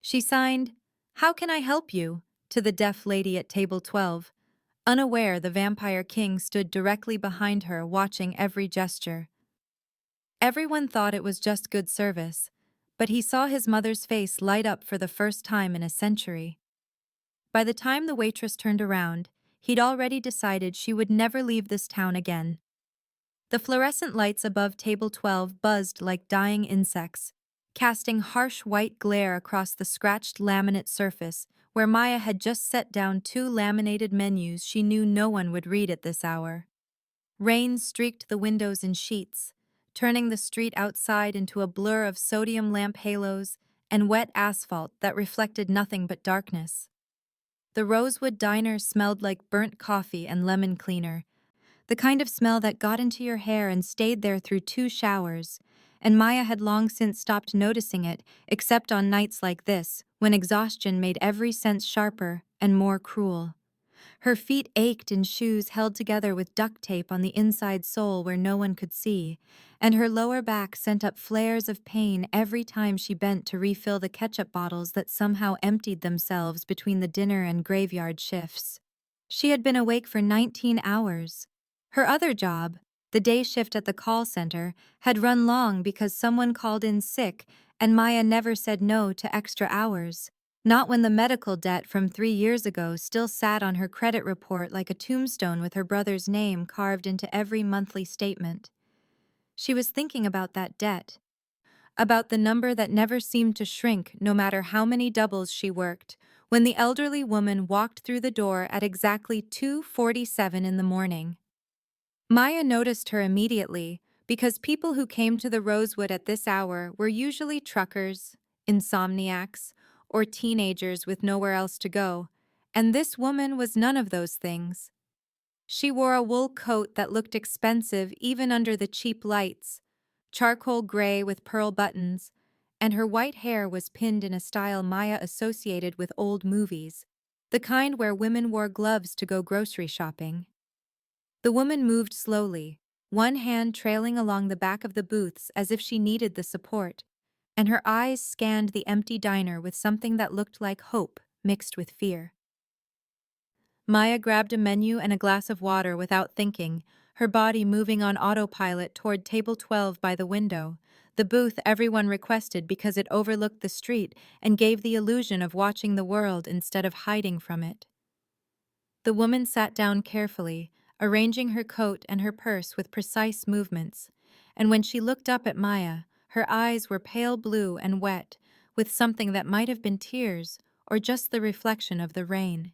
She signed, "How can I help you?" to the deaf lady at table 12. Unaware, the vampire king stood directly behind her, watching every gesture. Everyone thought it was just good service, but he saw his mother's face light up for the first time in a century. By the time the waitress turned around, he'd already decided she would never leave this town again. The fluorescent lights above table 12 buzzed like dying insects, casting harsh white glare across the scratched laminate surface where Maya had just set down two laminated menus she knew no one would read at this hour. Rain streaked the windows in sheets, turning the street outside into a blur of sodium lamp halos and wet asphalt that reflected nothing but darkness. The Rosewood Diner smelled like burnt coffee and lemon cleaner, the kind of smell that got into your hair and stayed there through two showers, and Maya had long since stopped noticing it, except on nights like this, when exhaustion made every sense sharper and more cruel. Her feet ached in shoes held together with duct tape on the inside sole where no one could see, and her lower back sent up flares of pain every time she bent to refill the ketchup bottles that somehow emptied themselves between the dinner and graveyard shifts. She had been awake for 19 hours. Her other job, the day shift at the call center, had run long because someone called in sick, and Maya never said no to extra hours. Not when the medical debt from 3 years ago still sat on her credit report like a tombstone with her brother's name carved into every monthly statement. She was thinking about that debt, about the number that never seemed to shrink no matter how many doubles she worked, when the elderly woman walked through the door at exactly 2:47 in the morning. Maya noticed her immediately because people who came to the Rosewood at this hour were usually truckers, insomniacs, or teenagers with nowhere else to go, and this woman was none of those things. She wore a wool coat that looked expensive even under the cheap lights, charcoal gray with pearl buttons, and her white hair was pinned in a style Maya associated with old movies, the kind where women wore gloves to go grocery shopping. The woman moved slowly, one hand trailing along the back of the booths as if she needed the support, and her eyes scanned the empty diner with something that looked like hope mixed with fear. Maya grabbed a menu and a glass of water without thinking, her body moving on autopilot toward table 12 by the window, the booth everyone requested because it overlooked the street and gave the illusion of watching the world instead of hiding from it. The woman sat down carefully, arranging her coat and her purse with precise movements, and when she looked up at Maya, her eyes were pale blue and wet, with something that might have been tears or just the reflection of the rain.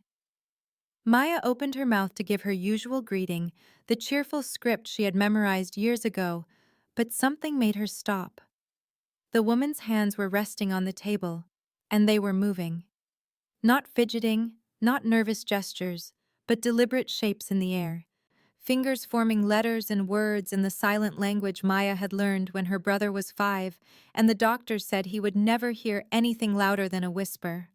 Maya opened her mouth to give her usual greeting, the cheerful script she had memorized years ago, but something made her stop. The woman's hands were resting on the table, and they were moving. Not fidgeting, not nervous gestures, but deliberate shapes in the air. Fingers forming letters and words in the silent language Maya had learned when her brother was 5, and the doctor said he would never hear anything louder than a whisper.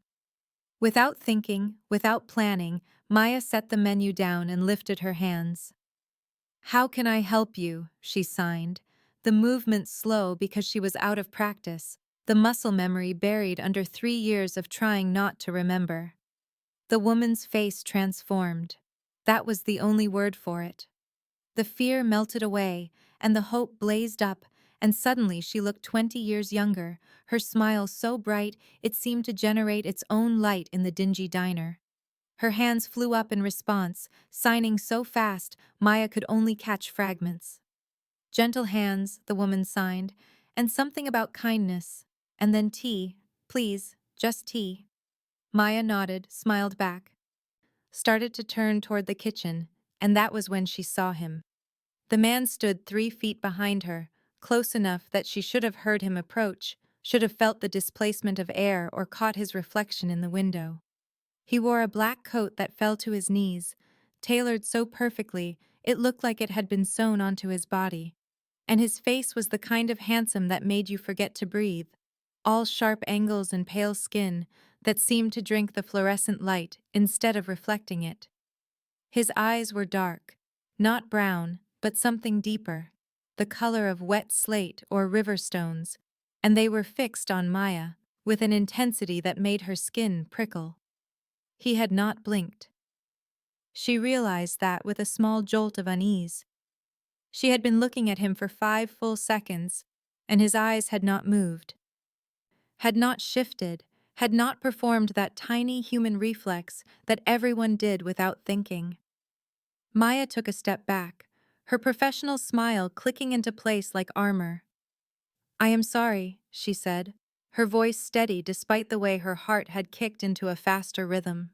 Without thinking, without planning, Maya set the menu down and lifted her hands. "How can I help you?" she signed, the movement slow because she was out of practice, the muscle memory buried under 3 years of trying not to remember. The woman's face transformed. That was the only word for it. The fear melted away, and the hope blazed up, and suddenly she looked 20 years younger, her smile so bright it seemed to generate its own light in the dingy diner. Her hands flew up in response, signing so fast Maya could only catch fragments. "Gentle hands," the woman signed, "and something about kindness. And then tea, please, just tea." Maya nodded, smiled back, started to turn toward the kitchen, and that was when she saw him. The man stood 3 feet behind her, close enough that she should have heard him approach, should have felt the displacement of air or caught his reflection in the window. He wore a black coat that fell to his knees, tailored so perfectly it looked like it had been sewn onto his body. And his face was the kind of handsome that made you forget to breathe, all sharp angles and pale skin that seemed to drink the fluorescent light instead of reflecting it. His eyes were dark, not brown, but something deeper, the color of wet slate or river stones, and they were fixed on Maya, with an intensity that made her skin prickle. He had not blinked. She realized that with a small jolt of unease. She had been looking at him for 5 full seconds, and his eyes had not moved, had not shifted, had not performed that tiny human reflex that everyone did without thinking. Maya took a step back, her professional smile clicking into place like armor. "I am sorry," she said, her voice steady despite the way her heart had kicked into a faster rhythm.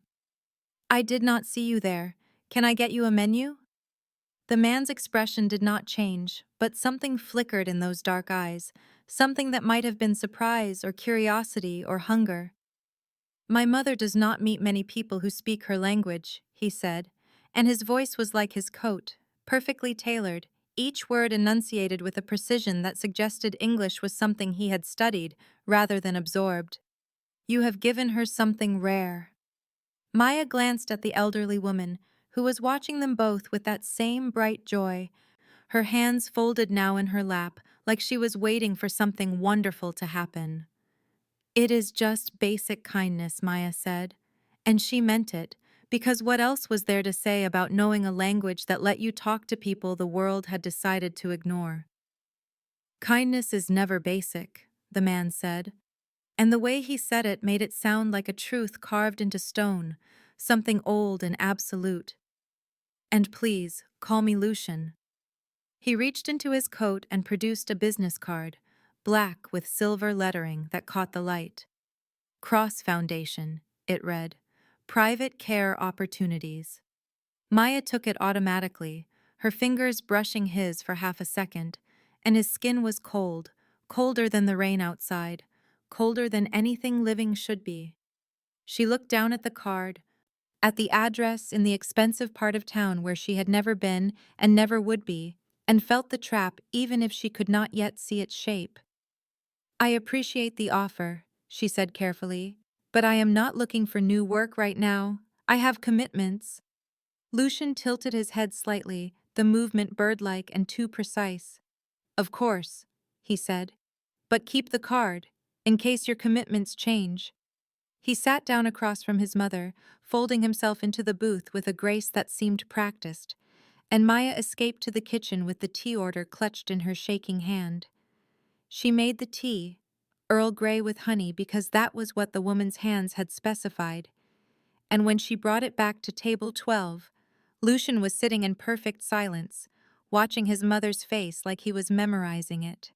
"I did not see you there. Can I get you a menu?" The man's expression did not change, but something flickered in those dark eyes, something that might have been surprise or curiosity or hunger. "My mother does not meet many people who speak her language," he said, and his voice was like his coat, perfectly tailored, each word enunciated with a precision that suggested English was something he had studied rather than absorbed. "You have given her something rare." Maya glanced at the elderly woman, who was watching them both with that same bright joy, her hands folded now in her lap, like she was waiting for something wonderful to happen. "It is just basic kindness," Maya said. And she meant it, because what else was there to say about knowing a language that let you talk to people the world had decided to ignore? "Kindness is never basic," the man said. And the way he said it made it sound like a truth carved into stone, something old and absolute. "And please, call me Lucian." He reached into his coat and produced a business card, black with silver lettering that caught the light. "Cross Foundation," it read. "Private care opportunities." Maya took it automatically, her fingers brushing his for half a second, and his skin was cold, colder than the rain outside, colder than anything living should be. She looked down at the card, at the address in the expensive part of town where she had never been and never would be, and felt the trap even if she could not yet see its shape. "I appreciate the offer," she said carefully, "but I am not looking for new work right now. I have commitments." Lucian tilted his head slightly, the movement bird-like and too precise. "Of course," he said, "but keep the card, in case your commitments change." He sat down across from his mother, folding himself into the booth with a grace that seemed practiced, and Maya escaped to the kitchen with the tea order clutched in her shaking hand. She made the tea, Earl Grey with honey, because that was what the woman's hands had specified, and when she brought it back to table 12, Lucian was sitting in perfect silence, watching his mother's face like he was memorizing it.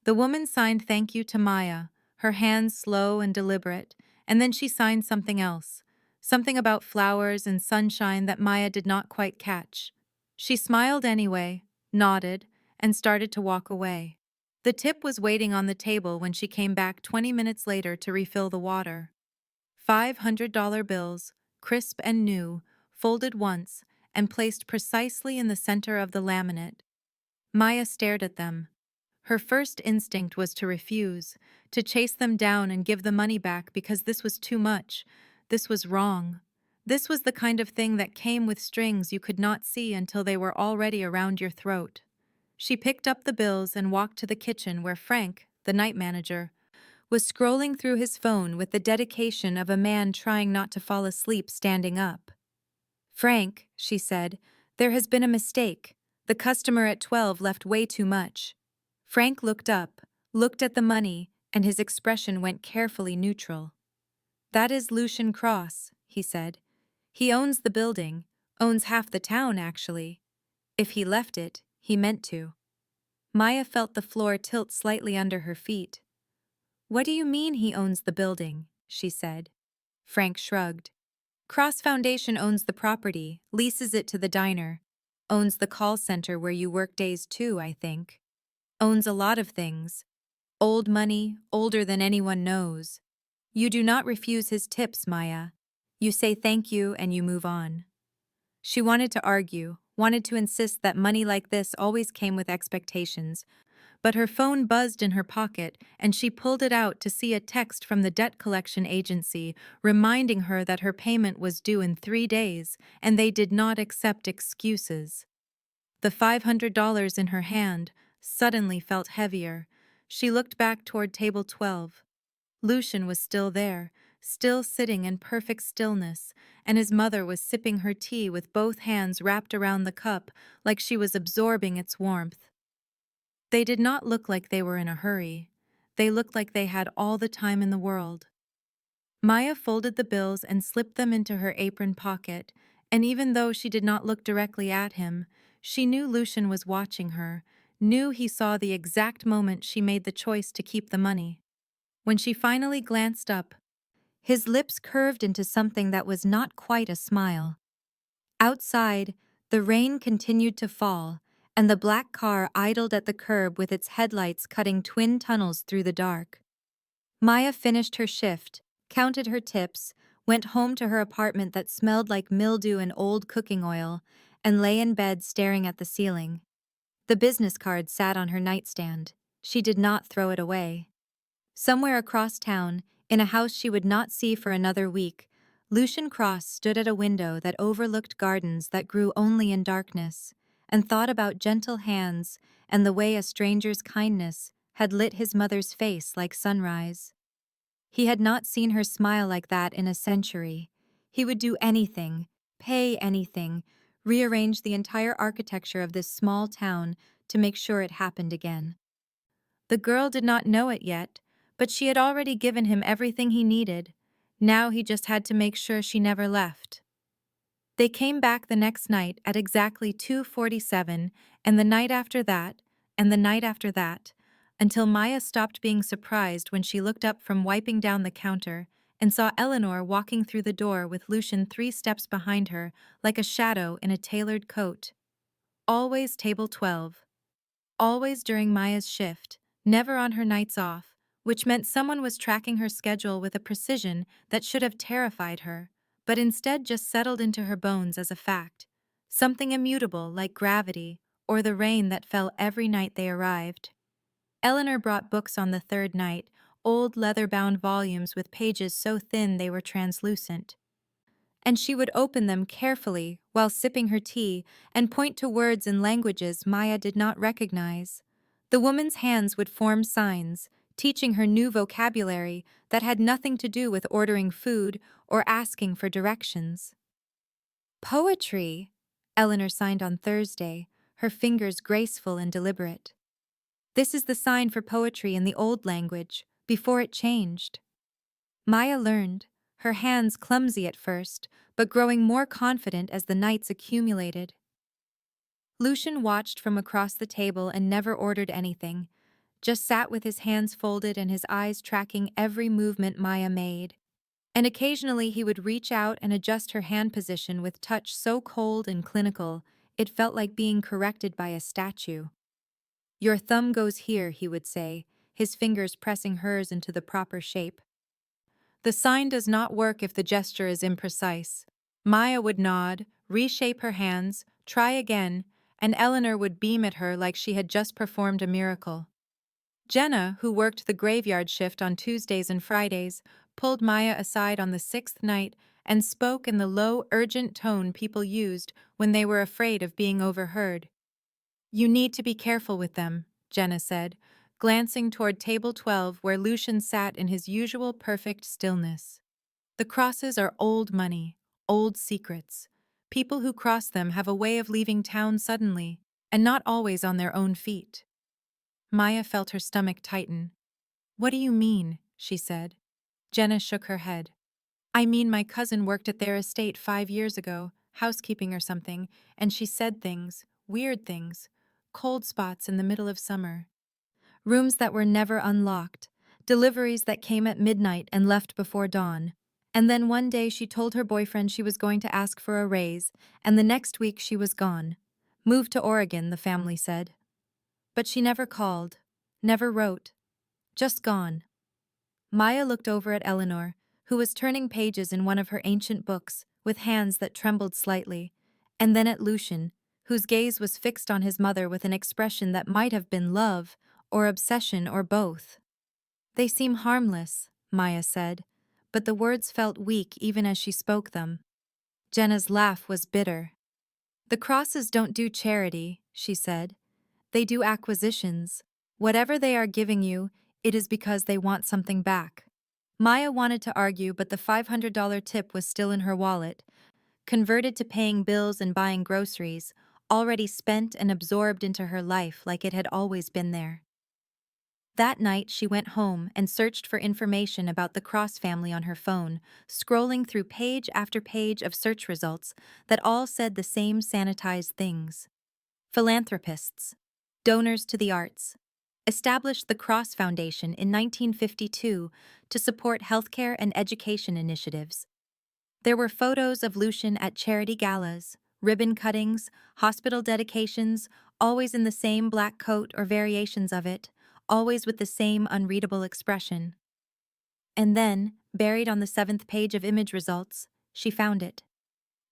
The woman signed thank you to Maya, her hands slow and deliberate, and then she signed something else, something about flowers and sunshine that Maya did not quite catch. She smiled anyway, nodded, and started to walk away. The tip was waiting on the table when she came back 20 minutes later to refill the water. $500 bills, crisp and new, folded once, and placed precisely in the center of the laminate. Maya stared at them. Her first instinct was to refuse, to chase them down and give the money back because this was too much. This was wrong. This was the kind of thing that came with strings you could not see until they were already around your throat. She picked up the bills and walked to the kitchen where Frank, the night manager, was scrolling through his phone with the dedication of a man trying not to fall asleep standing up. "Frank," she said, "there has been a mistake. The customer at 12 left way too much." Frank looked up, looked at the money, and his expression went carefully neutral. "That is Lucian Cross," he said. "He owns the building, owns half the town, actually. If he left it, he meant to." Maya felt the floor tilt slightly under her feet. "What do you mean he owns the building?" she said. Frank shrugged. "Cross Foundation owns the property, leases it to the diner, owns the call center where you work days too, I think. Owns a lot of things. Old money, older than anyone knows. You do not refuse his tips, Maya. You say thank you and you move on." She wanted to argue, wanted to insist that money like this always came with expectations, but her phone buzzed in her pocket and she pulled it out to see a text from the debt collection agency reminding her that her payment was due in 3 days and they did not accept excuses. The $500 in her hand suddenly felt heavier. She looked back toward table 12. Lucian was still there, still sitting in perfect stillness, and his mother was sipping her tea with both hands wrapped around the cup like she was absorbing its warmth. They did not look like they were in a hurry. They looked like they had all the time in the world. Maya folded the bills and slipped them into her apron pocket, and even though she did not look directly at him, she knew Lucian was watching her, knew he saw the exact moment she made the choice to keep the money. When she finally glanced up, his lips curved into something that was not quite a smile. Outside, the rain continued to fall, and the black car idled at the curb with its headlights cutting twin tunnels through the dark. Maya finished her shift, counted her tips, went home to her apartment that smelled like mildew and old cooking oil, and lay in bed staring at the ceiling. The business card sat on her nightstand. She did not throw it away. Somewhere across town, in a house she would not see for another week, Lucian Cross stood at a window that overlooked gardens that grew only in darkness, and thought about gentle hands and the way a stranger's kindness had lit his mother's face like sunrise. He had not seen her smile like that in a century. He would do anything, pay anything, rearrange the entire architecture of this small town to make sure it happened again. The girl did not know it yet, but she had already given him everything he needed. Now he just had to make sure she never left. They came back the next night at exactly 2:47, and the night after that, and the night after that, until Maya stopped being surprised when she looked up from wiping down the counter and saw Eleanor walking through the door with Lucian 3 steps behind her, like a shadow in a tailored coat. Always table 12. Always during Maya's shift, never on her nights off, which meant someone was tracking her schedule with a precision that should have terrified her, but instead just settled into her bones as a fact, something immutable like gravity or the rain that fell every night they arrived. Eleanor brought books on the third night, old leather-bound volumes with pages so thin they were translucent. And she would open them carefully while sipping her tea and point to words in languages Maya did not recognize. The woman's hands would form signs, teaching her new vocabulary that had nothing to do with ordering food or asking for directions. Poetry, Eleanor signed on Thursday, her fingers graceful and deliberate. This is the sign for poetry in the old language, before it changed. Maya learned, her hands clumsy at first, but growing more confident as the nights accumulated. Lucian watched from across the table and never ordered anything, just sat with his hands folded and his eyes tracking every movement Maya made. And occasionally he would reach out and adjust her hand position with touch so cold and clinical, it felt like being corrected by a statue. "Your thumb goes here," he would say, his fingers pressing hers into the proper shape. The sign does not work if the gesture is imprecise. Maya would nod, reshape her hands, try again, and Eleanor would beam at her like she had just performed a miracle. Jenna, who worked the graveyard shift on Tuesdays and Fridays, pulled Maya aside on the 6th night and spoke in the low, urgent tone people used when they were afraid of being overheard. "You need to be careful with them," Jenna said, glancing toward table 12 where Lucian sat in his usual perfect stillness. "The crosses are old money, old secrets. People who cross them have a way of leaving town suddenly, and not always on their own feet." Maya felt her stomach tighten. "What do you mean?" she said. Jenna shook her head. "I mean, my cousin worked at their estate 5 years ago, housekeeping or something, and she said things, weird things, cold spots in the middle of summer. Rooms that were never unlocked, deliveries that came at midnight and left before dawn. And then one day she told her boyfriend she was going to ask for a raise, and the next week she was gone. Moved to Oregon, the family said. But she never called, never wrote, just gone." Maya looked over at Eleanor, who was turning pages in one of her ancient books, with hands that trembled slightly, and then at Lucian, whose gaze was fixed on his mother with an expression that might have been love, or obsession, or both. "They seem harmless," Maya said, but the words felt weak even as she spoke them. Jenna's laugh was bitter. "The crosses don't do charity," she said. "They do acquisitions. Whatever they are giving you, it is because they want something back." Maya wanted to argue, but the $500 tip was still in her wallet, converted to paying bills and buying groceries, already spent and absorbed into her life like it had always been there. That night, she went home and searched for information about the Cross family on her phone, scrolling through page after page of search results that all said the same sanitized things. Philanthropists, donors to the arts, established the Cross Foundation in 1952 to support healthcare and education initiatives. There were photos of Lucian at charity galas, ribbon cuttings, hospital dedications, always in the same black coat or variations of it, always with the same unreadable expression. And then, buried on the seventh page of image results, she found it.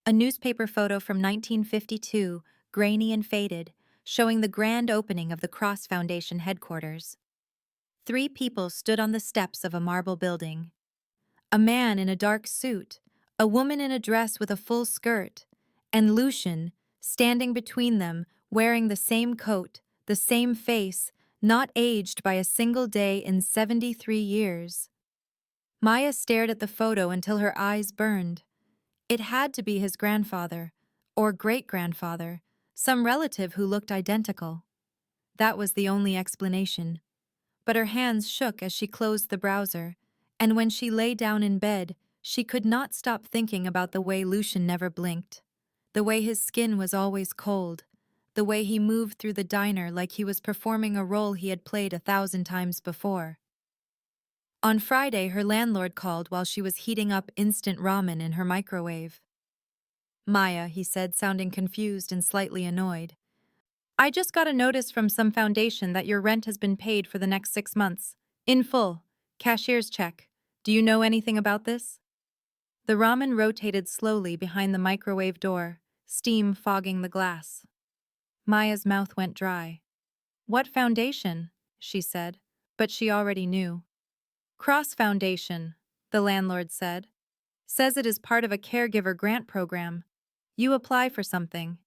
A newspaper photo from 1952, grainy and faded, showing the grand opening of the Cross Foundation headquarters. 3 people stood on the steps of a marble building. A man in a dark suit, a woman in a dress with a full skirt, and Lucian, standing between them, wearing the same coat, the same face, not aged by a single day in 73 years. Maya stared at the photo until her eyes burned. It had to be his grandfather, or great-grandfather, some relative who looked identical. That was the only explanation. But her hands shook as she closed the browser, and when she lay down in bed, she could not stop thinking about the way Lucian never blinked, the way his skin was always cold, the way he moved through the diner like he was performing a role he had played 1,000 times before. On Friday, her landlord called while she was heating up instant ramen in her microwave. Maya, he said, sounding confused and slightly annoyed. I just got a notice from some foundation that your rent has been paid for the next 6 months. In full. Cashier's check. Do you know anything about this? The ramen rotated slowly behind the microwave door, steam fogging the glass. Maya's mouth went dry. What foundation? She said, but she already knew. Cross Foundation, the landlord said. Says it is part of a caregiver grant program. You apply for something.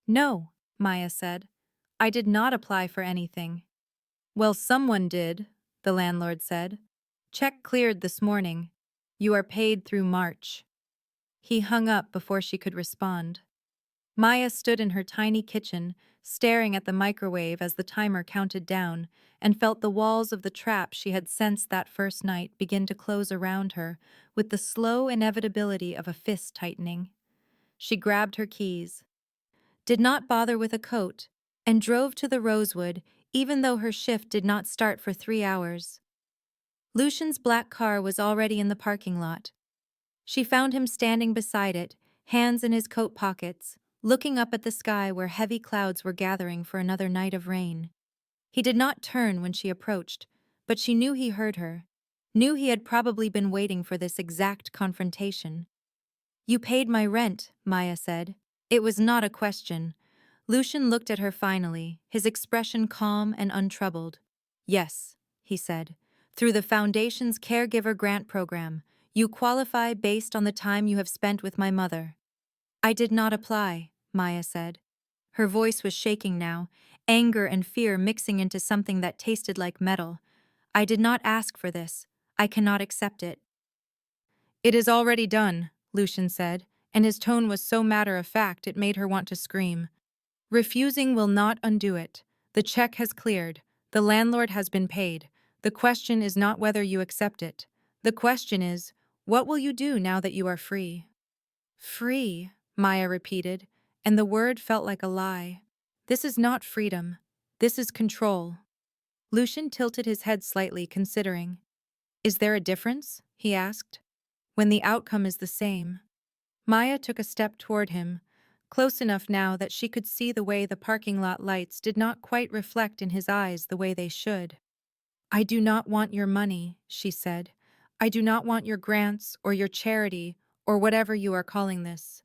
No, Maya said. I did not apply for anything. Well, someone did, the landlord said. Check cleared this morning. You are paid through March. He hung up before she could respond. Maya stood in her tiny kitchen, staring at the microwave as the timer counted down, and felt the walls of the trap she had sensed that first night begin to close around her with the slow inevitability of a fist tightening. She grabbed her keys, did not bother with a coat, and drove to the Rosewood, even though her shift did not start for 3 hours. Lucian's black car was already in the parking lot. She found him standing beside it, hands in his coat pockets, looking up at the sky where heavy clouds were gathering for another night of rain. He did not turn when she approached, but she knew he heard her, knew he had probably been waiting for this exact confrontation. You paid my rent, Maya said. It was not a question. Lucian looked at her finally, his expression calm and untroubled. Yes, he said. Through the Foundation's Caregiver Grant Program, you qualify based on the time you have spent with my mother. I did not apply, Maya said. Her voice was shaking now, anger and fear mixing into something that tasted like metal. I did not ask for this. I cannot accept it. It is already done, Lucian said, and his tone was so matter-of-fact it made her want to scream. Refusing will not undo it. The check has cleared. The landlord has been paid. The question is not whether you accept it. The question is, what will you do now that you are free? Free, Maya repeated, and the word felt like a lie. This is not freedom. This is control. Lucian tilted his head slightly, considering. Is there a difference? He asked. When the outcome is the same. Maya took a step toward him, close enough now that she could see the way the parking lot lights did not quite reflect in his eyes the way they should. I do not want your money, she said. I do not want your grants or your charity or whatever you are calling this.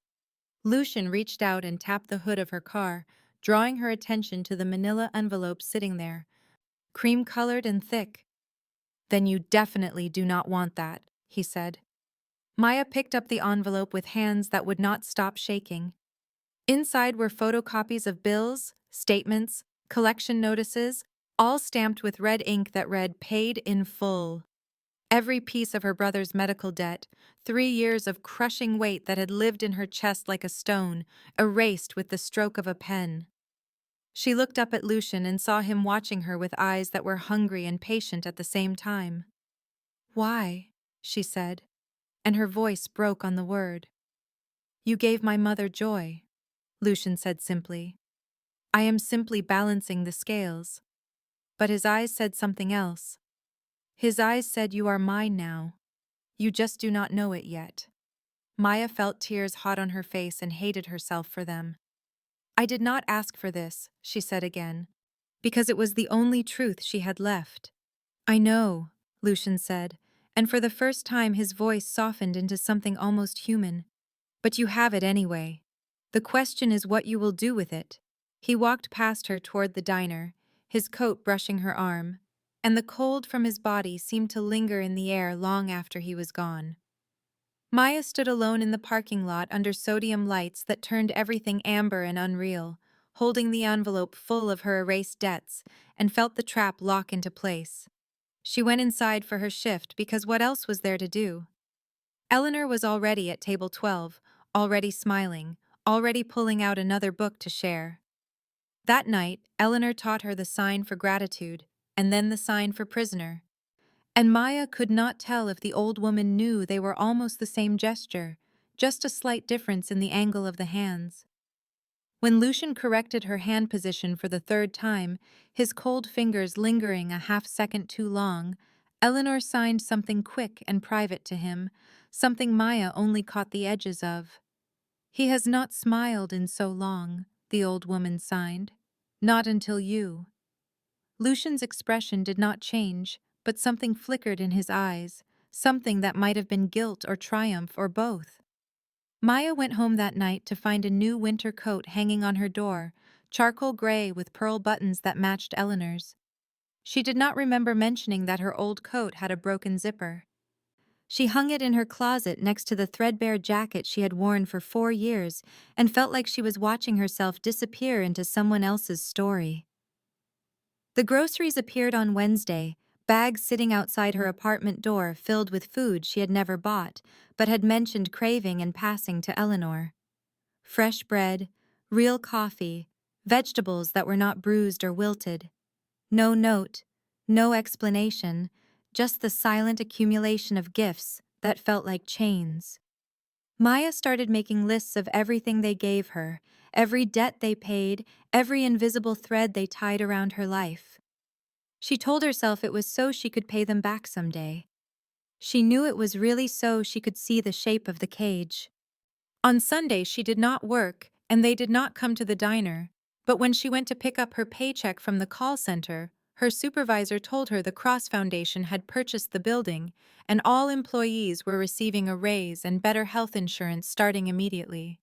Lucian reached out and tapped the hood of her car, drawing her attention to the manila envelope sitting there, cream-colored and thick. Then you definitely do not want that, he said. Maya picked up the envelope with hands that would not stop shaking. Inside were photocopies of bills, statements, collection notices, all stamped with red ink that read "Paid in full." Every piece of her brother's medical debt, 3 years of crushing weight that had lived in her chest like a stone, erased with the stroke of a pen. She looked up at Lucian and saw him watching her with eyes that were hungry and patient at the same time. "Why?" she said, and her voice broke on the word. "You gave my mother joy," Lucian said simply. "I am simply balancing the scales." But his eyes said something else. His eyes said, "You are mine now. You just do not know it yet." Maya felt tears hot on her face and hated herself for them. "I did not ask for this," she said again, because it was the only truth she had left. "I know," Lucian said, and for the first time his voice softened into something almost human. "But you have it anyway. The question is what you will do with it." He walked past her toward the diner, his coat brushing her arm, and the cold from his body seemed to linger in the air long after he was gone. Maya stood alone in the parking lot under sodium lights that turned everything amber and unreal, holding the envelope full of her erased debts, and felt the trap lock into place. She went inside for her shift because what else was there to do? Eleanor was already at table 12, already smiling, already pulling out another book to share. That night, Eleanor taught her the sign for gratitude, and then the sign for prisoner. And Maya could not tell if the old woman knew they were almost the same gesture, just a slight difference in the angle of the hands. When Lucian corrected her hand position for the third time, his cold fingers lingering a half-second too long, Eleanor signed something quick and private to him, something Maya only caught the edges of. "He has not smiled in so long," the old woman signed. "Not until you." Lucian's expression did not change, but something flickered in his eyes, something that might have been guilt or triumph or both. Maya went home that night to find a new winter coat hanging on her door, charcoal gray with pearl buttons that matched Eleanor's. She did not remember mentioning that her old coat had a broken zipper. She hung it in her closet next to the threadbare jacket she had worn for 4 years and felt like she was watching herself disappear into someone else's story. The groceries appeared on Wednesday, bags sitting outside her apartment door filled with food she had never bought, but had mentioned craving and passing to Eleanor. Fresh bread, real coffee, vegetables that were not bruised or wilted. No note, no explanation, just the silent accumulation of gifts that felt like chains. Maya started making lists of everything they gave her, every debt they paid, every invisible thread they tied around her life. She told herself it was so she could pay them back someday. She knew it was really so she could see the shape of the cage. On Sunday she did not work, and they did not come to the diner, but when she went to pick up her paycheck from the call center, her supervisor told her the Cross Foundation had purchased the building, and all employees were receiving a raise and better health insurance starting immediately.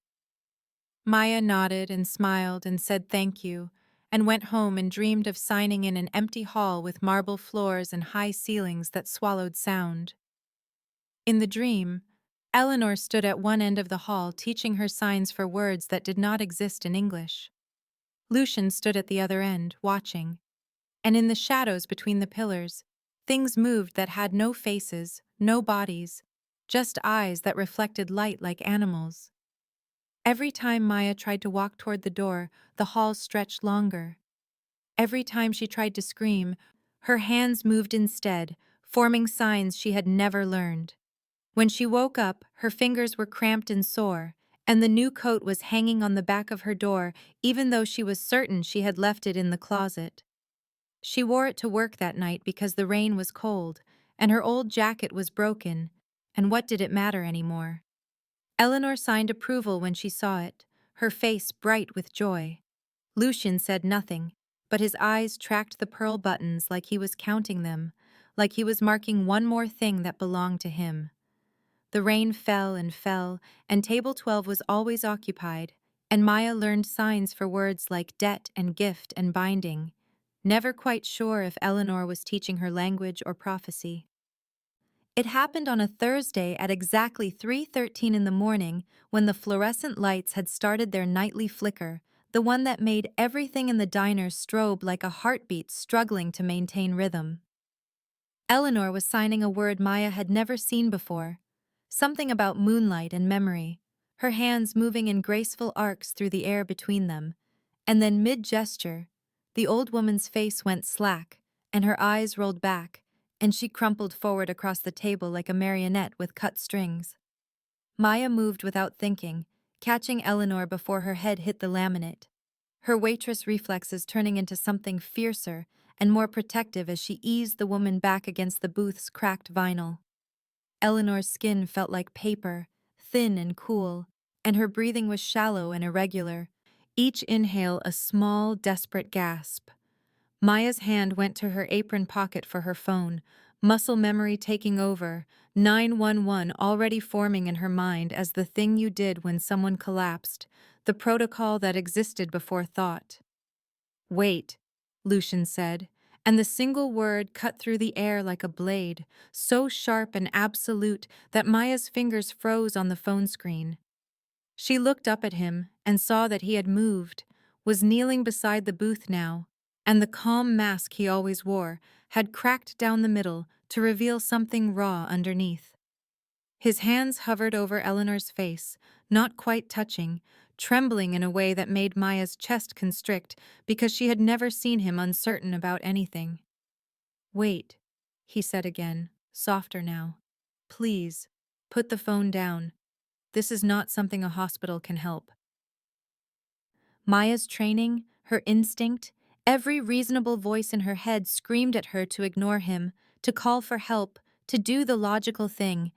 Maya nodded and smiled and said thank you, and went home and dreamed of signing in an empty hall with marble floors and high ceilings that swallowed sound. In the dream, Eleanor stood at one end of the hall teaching her signs for words that did not exist in English. Lucian stood at the other end, watching, and in the shadows between the pillars, things moved that had no faces, no bodies, just eyes that reflected light like animals. Every time Maya tried to walk toward the door, the hall stretched longer. Every time she tried to scream, her hands moved instead, forming signs she had never learned. When she woke up, her fingers were cramped and sore, and the new coat was hanging on the back of her door, even though she was certain she had left it in the closet. She wore it to work that night because the rain was cold, and her old jacket was broken, and what did it matter anymore? Eleanor signed approval when she saw it, her face bright with joy. Lucian said nothing, but his eyes tracked the pearl buttons like he was counting them, like he was marking one more thing that belonged to him. The rain fell, and table 12 was always occupied, and Maya learned signs for words like debt and gift and binding, never quite sure if Eleanor was teaching her language or prophecy. It happened on a Thursday at exactly 3:13 in the morning when the fluorescent lights had started their nightly flicker, the one that made everything in the diner strobe like a heartbeat struggling to maintain rhythm. Eleanor was signing a word Maya had never seen before. Something about moonlight and memory, her hands moving in graceful arcs through the air between them. And then mid-gesture, the old woman's face went slack, and her eyes rolled back, and she crumpled forward across the table like a marionette with cut strings. Maya moved without thinking, catching Eleanor before her head hit the laminate, her waitress reflexes turning into something fiercer and more protective as she eased the woman back against the booth's cracked vinyl. Eleanor's skin felt like paper, thin and cool, and her breathing was shallow and irregular, each inhale a small, desperate gasp. Maya's hand went to her apron pocket for her phone, muscle memory taking over, 911 already forming in her mind as the thing you did when someone collapsed, the protocol that existed before thought. Wait, Lucian said, and the single word cut through the air like a blade, so sharp and absolute that Maya's fingers froze on the phone screen. She looked up at him and saw that he had moved, was kneeling beside the booth now, and the calm mask he always wore had cracked down the middle to reveal something raw underneath. His hands hovered over Eleanor's face, not quite touching, trembling in a way that made Maya's chest constrict because she had never seen him uncertain about anything. "Wait," he said again, softer now. "Please, put the phone down. This is not something a hospital can help." Maya's training, her instinct, every reasonable voice in her head screamed at her to ignore him, to call for help, to do the logical thing,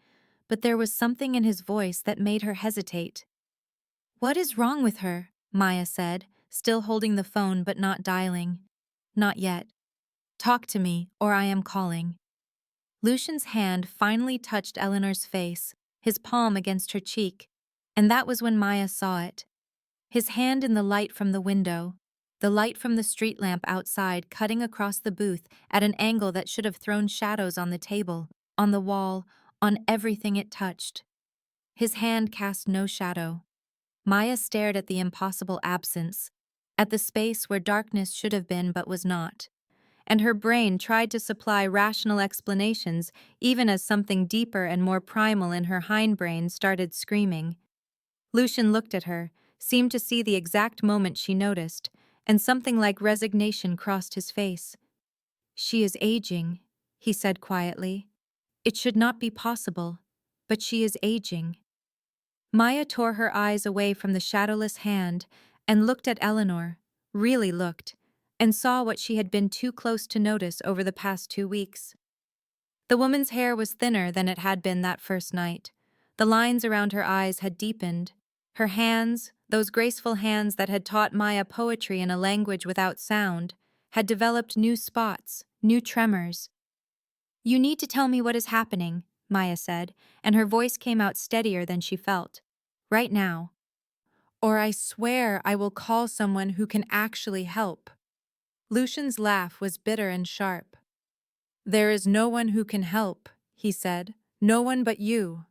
but there was something in his voice that made her hesitate. "What is wrong with her?" Maya said, still holding the phone but not dialing. "Not yet. Talk to me, or I am calling." Lucian's hand finally touched Eleanor's face, his palm against her cheek, and that was when Maya saw it. His hand in the light from the window, the light from the street lamp outside cutting across the booth at an angle that should have thrown shadows on the table, on the wall, on everything it touched. His hand cast no shadow. Maya stared at the impossible absence, at the space where darkness should have been but was not, and her brain tried to supply rational explanations even as something deeper and more primal in her hindbrain started screaming. Lucian looked at her, seemed to see the exact moment she noticed, and something like resignation crossed his face. "She is aging," he said quietly. "It should not be possible, but she is aging." Maya tore her eyes away from the shadowless hand and looked at Eleanor, really looked, and saw what she had been too close to notice over the past 2 weeks. The woman's hair was thinner than it had been that first night. The lines around her eyes had deepened. Her hands, those graceful hands that had taught Maya poetry in a language without sound, had developed new spots, new tremors. "You need to tell me what is happening," Maya said, and her voice came out steadier than she felt. "Right now. Or I swear I will call someone who can actually help." Lucian's laugh was bitter and sharp. "There is no one who can help," he said. "No one but you."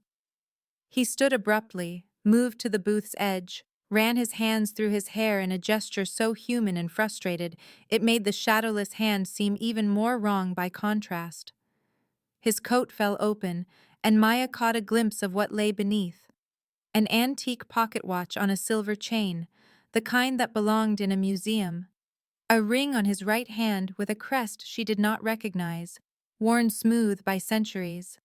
He stood abruptly, moved to the booth's edge, ran his hands through his hair in a gesture so human and frustrated it made the shadowless hand seem even more wrong by contrast. His coat fell open, and Maya caught a glimpse of what lay beneath. An antique pocket watch on a silver chain, the kind that belonged in a museum. A ring on his right hand with a crest she did not recognize, worn smooth by centuries.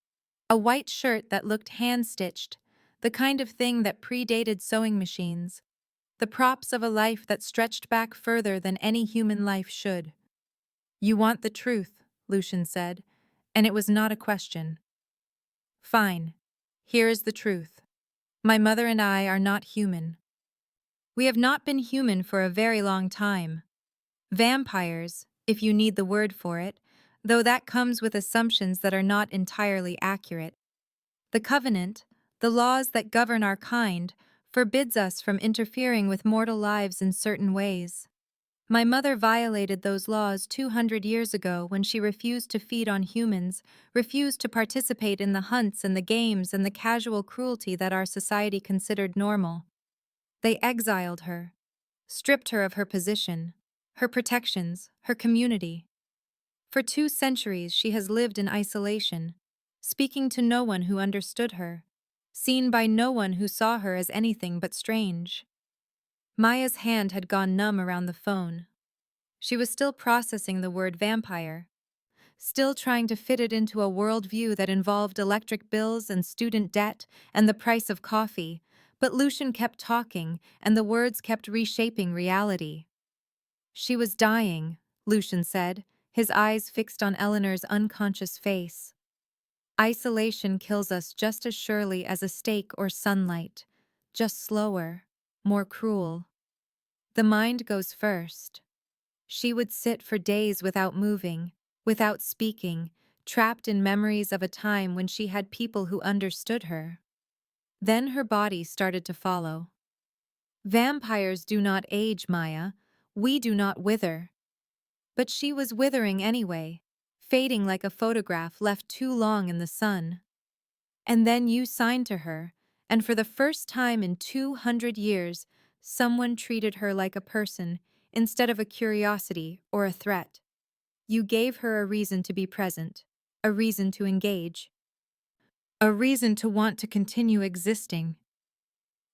A white shirt that looked hand-stitched, the kind of thing that predated sewing machines. The props of a life that stretched back further than any human life should. "You want the truth," Lucian said, and it was not a question. "Fine. Here is the truth. My mother and I are not human. We have not been human for a very long time. Vampires, if you need the word for it, though that comes with assumptions that are not entirely accurate. The covenant, the laws that govern our kind, forbids us from interfering with mortal lives in certain ways. My mother violated those laws 200 years ago when she refused to feed on humans, refused to participate in the hunts and the games and the casual cruelty that our society considered normal. They exiled her, stripped her of her position, her protections, her community. For 2 centuries she has lived in isolation, speaking to no one who understood her, seen by no one who saw her as anything but strange. Maya's hand had gone numb around the phone. She was still processing the word vampire, still trying to fit it into a worldview that involved electric bills and student debt and the price of coffee, but Lucian kept talking, and the words kept reshaping reality. She was dying, Lucian said, his eyes fixed on Eleanor's unconscious face. Isolation kills us just as surely as a steak or sunlight, just slower, more cruel. The mind goes first. She would sit for days without moving, without speaking, trapped in memories of a time when she had people who understood her. Then her body started to follow. Vampires do not age, Maya. We do not wither. But she was withering anyway, fading like a photograph left too long in the sun. And then you signed to her, and for the first time in 200 years, someone treated her like a person instead of a curiosity or a threat. You gave her a reason to be present, a reason to engage, a reason to want to continue existing.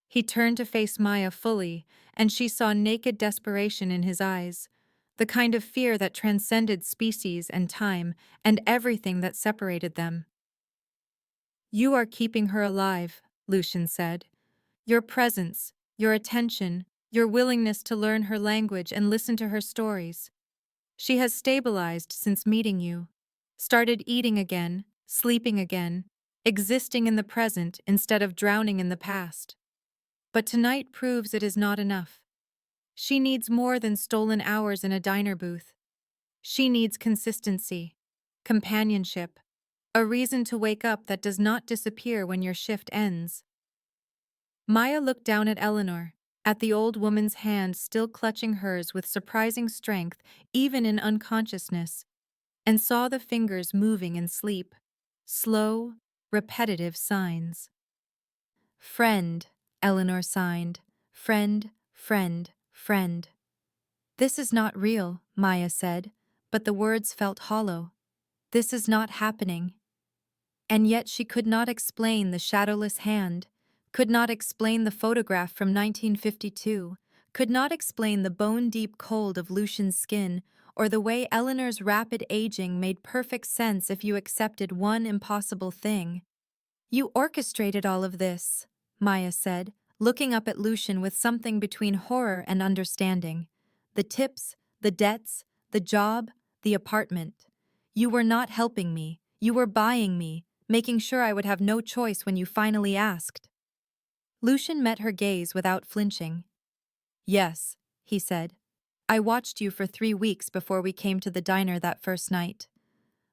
He turned to face Maya fully, and she saw naked desperation in his eyes, the kind of fear that transcended species and time and everything that separated them. You are keeping her alive, Lucian said. Your presence, your attention, your willingness to learn her language and listen to her stories. She has stabilized since meeting you, started eating again, sleeping again, existing in the present instead of drowning in the past. But tonight proves it is not enough. She needs more than stolen hours in a diner booth. She needs consistency, companionship, a reason to wake up that does not disappear when your shift ends. Maya looked down at Eleanor, at the old woman's hand still clutching hers with surprising strength even in unconsciousness, and saw the fingers moving in sleep, slow, repetitive signs. Friend, Eleanor signed. Friend, friend, friend. This is not real, Maya said, but the words felt hollow. This is not happening. And yet she could not explain the shadowless hand, could not explain the photograph from 1952, could not explain the bone-deep cold of Lucian's skin, or the way Eleanor's rapid aging made perfect sense if you accepted one impossible thing. You orchestrated all of this, Maya said, looking up at Lucian with something between horror and understanding. The tips, the debts, the job, the apartment. You were not helping me, you were buying me, making sure I would have no choice when you finally asked. Lucian met her gaze without flinching. Yes, he said. I watched you for 3 weeks before we came to the diner that first night.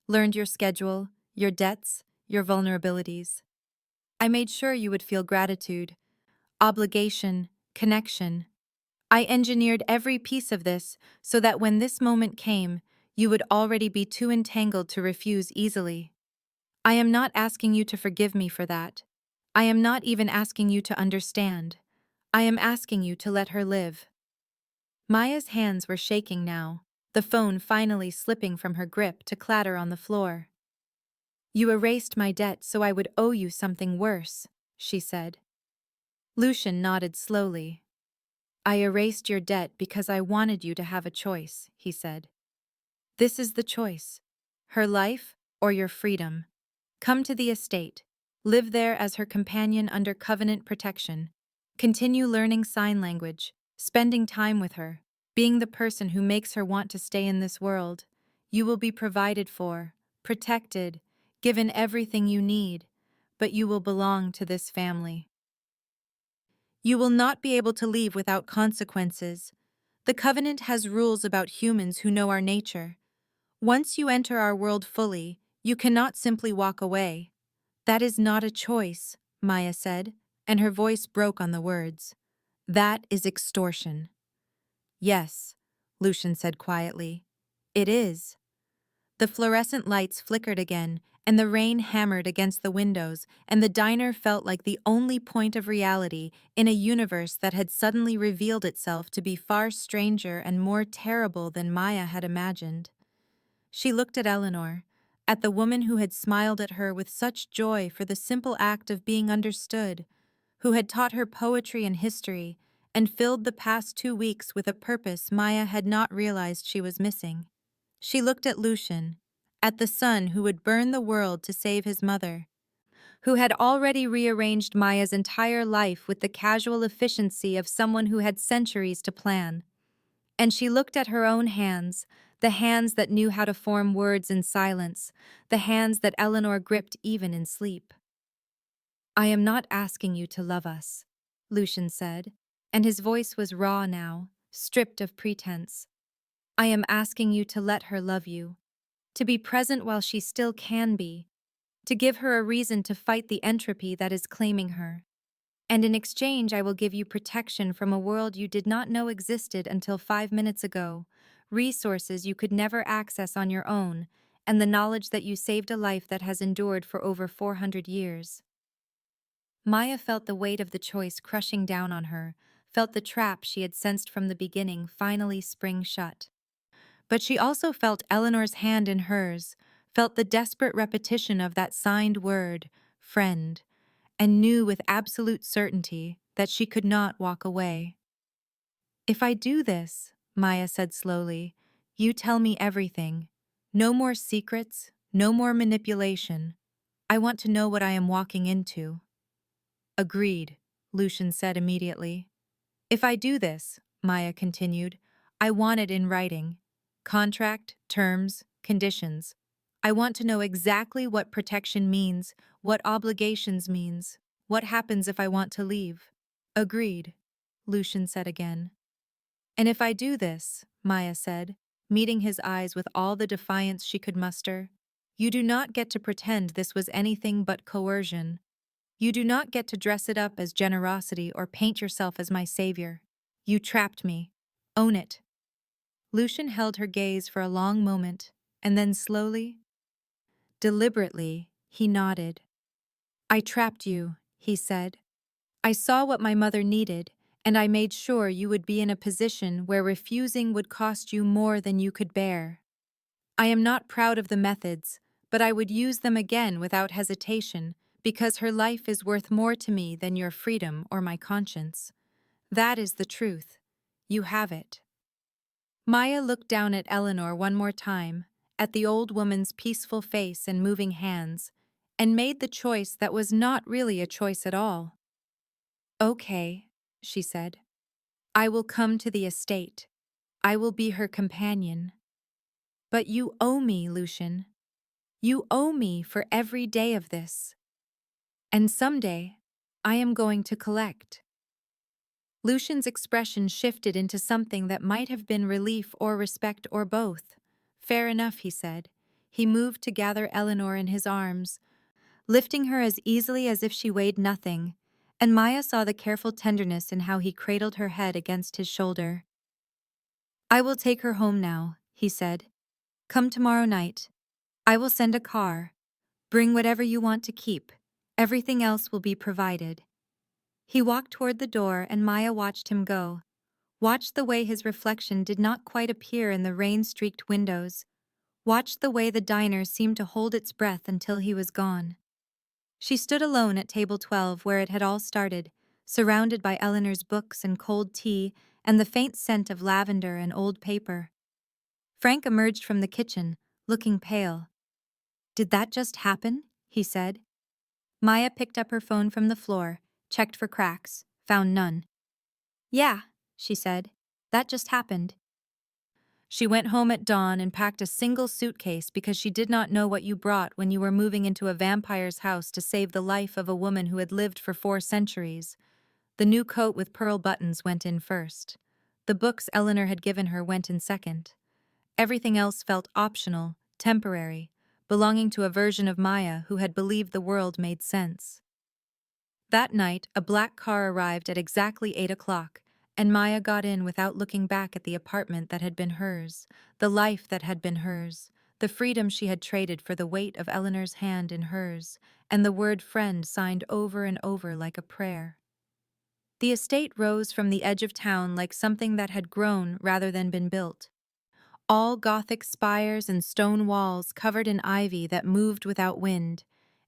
Learned your schedule, your debts, your vulnerabilities. I made sure you would feel gratitude, obligation, connection. I engineered every piece of this so that when this moment came, you would already be too entangled to refuse easily. I am not asking you to forgive me for that. I am not even asking you to understand. I am asking you to let her live. Maya's hands were shaking now, the phone finally slipping from her grip to clatter on the floor. You erased my debt so I would owe you something worse, she said. Lucian nodded slowly. I erased your debt because I wanted you to have a choice, he said. This is the choice. Her life or your freedom. Come to the estate. Live there as her companion under covenant protection. Continue learning sign language, spending time with her, being the person who makes her want to stay in this world. You will be provided for, protected, given everything you need, but you will belong to this family. You will not be able to leave without consequences. The covenant has rules about humans who know our nature. Once you enter our world fully, you cannot simply walk away. That is not a choice, Maya said, and her voice broke on the words. That is extortion. Yes, Lucian said quietly. It is. The fluorescent lights flickered again, and the rain hammered against the windows, and the diner felt like the only point of reality in a universe that had suddenly revealed itself to be far stranger and more terrible than Maya had imagined. She looked at Eleanor, at the woman who had smiled at her with such joy for the simple act of being understood, who had taught her poetry and history, and filled the past 2 weeks with a purpose Maya had not realized she was missing. She looked at Lucian, at the son who would burn the world to save his mother, who had already rearranged Maya's entire life with the casual efficiency of someone who had centuries to plan. And she looked at her own hands, the hands that knew how to form words in silence, the hands that Eleanor gripped even in sleep. "I am not asking you to love us," Lucian said, and his voice was raw now, stripped of pretense. "I am asking you to let her love you, to be present while she still can be, to give her a reason to fight the entropy that is claiming her. And in exchange, I will give you protection from a world you did not know existed until 5 minutes ago, resources you could never access on your own, and the knowledge that you saved a life that has endured for over 400 years. Maya felt the weight of the choice crushing down on her, felt the trap she had sensed from the beginning finally spring shut. But she also felt Eleanor's hand in hers, felt the desperate repetition of that signed word, friend, and knew with absolute certainty that she could not walk away. "If I do this," Maya said slowly, "you tell me everything. No more secrets, no more manipulation. I want to know what I am walking into." "Agreed," Lucian said immediately. "If I do this," Maya continued, "I want it in writing. Contract, terms, conditions. I want to know exactly what protection means, what obligations means, what happens if I want to leave." "Agreed," Lucian said again. "And if I do this," Maya said, meeting his eyes with all the defiance she could muster, "you do not get to pretend this was anything but coercion. You do not get to dress it up as generosity or paint yourself as my savior. You trapped me. Own it." Lucian held her gaze for a long moment, and then slowly, deliberately, he nodded. "I trapped you," he said. "I saw what my mother needed, and I made sure you would be in a position where refusing would cost you more than you could bear. I am not proud of the methods, but I would use them again without hesitation, because her life is worth more to me than your freedom or my conscience. That is the truth. You have it." Maya looked down at Eleanor one more time, at the old woman's peaceful face and moving hands, and made the choice that was not really a choice at all. "Okay," she said. "I will come to the estate. I will be her companion. But you owe me, Lucian. You owe me for every day of this. And someday, I am going to collect." Lucian's expression shifted into something that might have been relief or respect or both. "Fair enough," he said. He moved to gather Eleanor in his arms, lifting her as easily as if she weighed nothing, and Maya saw the careful tenderness in how he cradled her head against his shoulder. "I will take her home now," he said. "Come tomorrow night. I will send a car. Bring whatever you want to keep. Everything else will be provided." He walked toward the door and Maya watched him go. Watched the way his reflection did not quite appear in the rain-streaked windows. Watched the way the diner seemed to hold its breath until he was gone. She stood alone at table 12 where it had all started, surrounded by Eleanor's books and cold tea and the faint scent of lavender and old paper. Frank emerged from the kitchen, looking pale. "Did that just happen?" he said. Maya picked up her phone from the floor, checked for cracks, found none. "Yeah," she said. "That just happened." "She went home at dawn and packed a single suitcase because she did not know what you brought when you were moving into a vampire's house to save the life of a woman who had lived for 4 centuries. The new coat with pearl buttons went in first. The books Eleanor had given her went in second. Everything else felt optional, temporary, belonging to a version of Maya who had believed the world made sense." That night, a black car arrived at exactly 8 o'clock, and Maya got in without looking back at the apartment that had been hers, the life that had been hers, the freedom she had traded for the weight of Eleanor's hand in hers, and the word friend signed over and over like a prayer. The estate rose from the edge of town like something that had grown rather than been built. all Gothic spires and stone walls covered in ivy that moved without wind,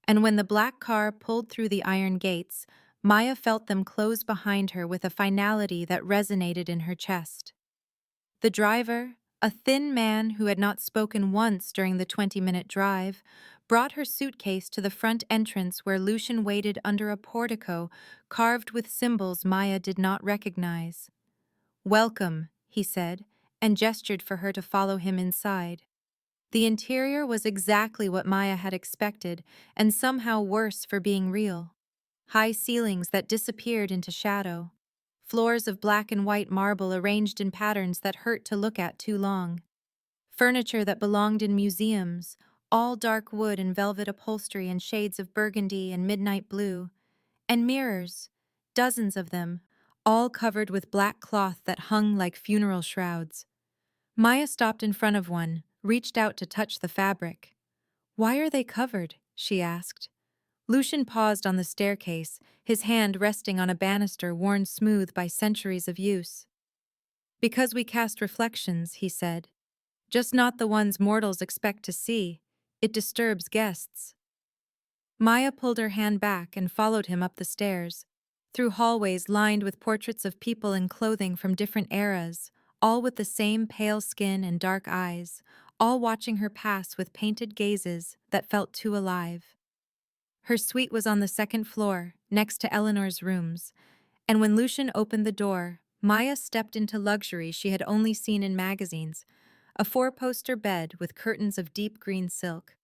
and when the black car pulled through the iron gates, Maya felt them close behind her with a finality that resonated in her chest. The driver, a thin man who had not spoken once during the 20-minute drive, brought her suitcase to the front entrance where Lucian waited under a portico carved with symbols Maya did not recognize. "Welcome," he said, and gestured for her to follow him inside. The interior was exactly what Maya had expected, and somehow worse for being real. High ceilings that disappeared into shadow. Floors of black and white marble arranged in patterns that hurt to look at too long. Furniture that belonged in museums, all dark wood and velvet upholstery in shades of burgundy and midnight blue. And mirrors, dozens of them, all covered with black cloth that hung like funeral shrouds. Maya stopped in front of one, reached out to touch the fabric. "Why are they covered?" she asked. Lucian paused on the staircase, his hand resting on a banister worn smooth by centuries of use. "Because we cast reflections," he said. "Just not the ones mortals expect to see. It disturbs guests." Maya pulled her hand back and followed him up the stairs, through hallways lined with portraits of people in clothing from different eras, all with the same pale skin and dark eyes, all watching her pass with painted gazes that felt too alive. Her suite was on the second floor, next to Eleanor's rooms, and when Lucian opened the door, Maya stepped into luxury she had only seen in magazines, a four-poster bed with curtains of deep green silk.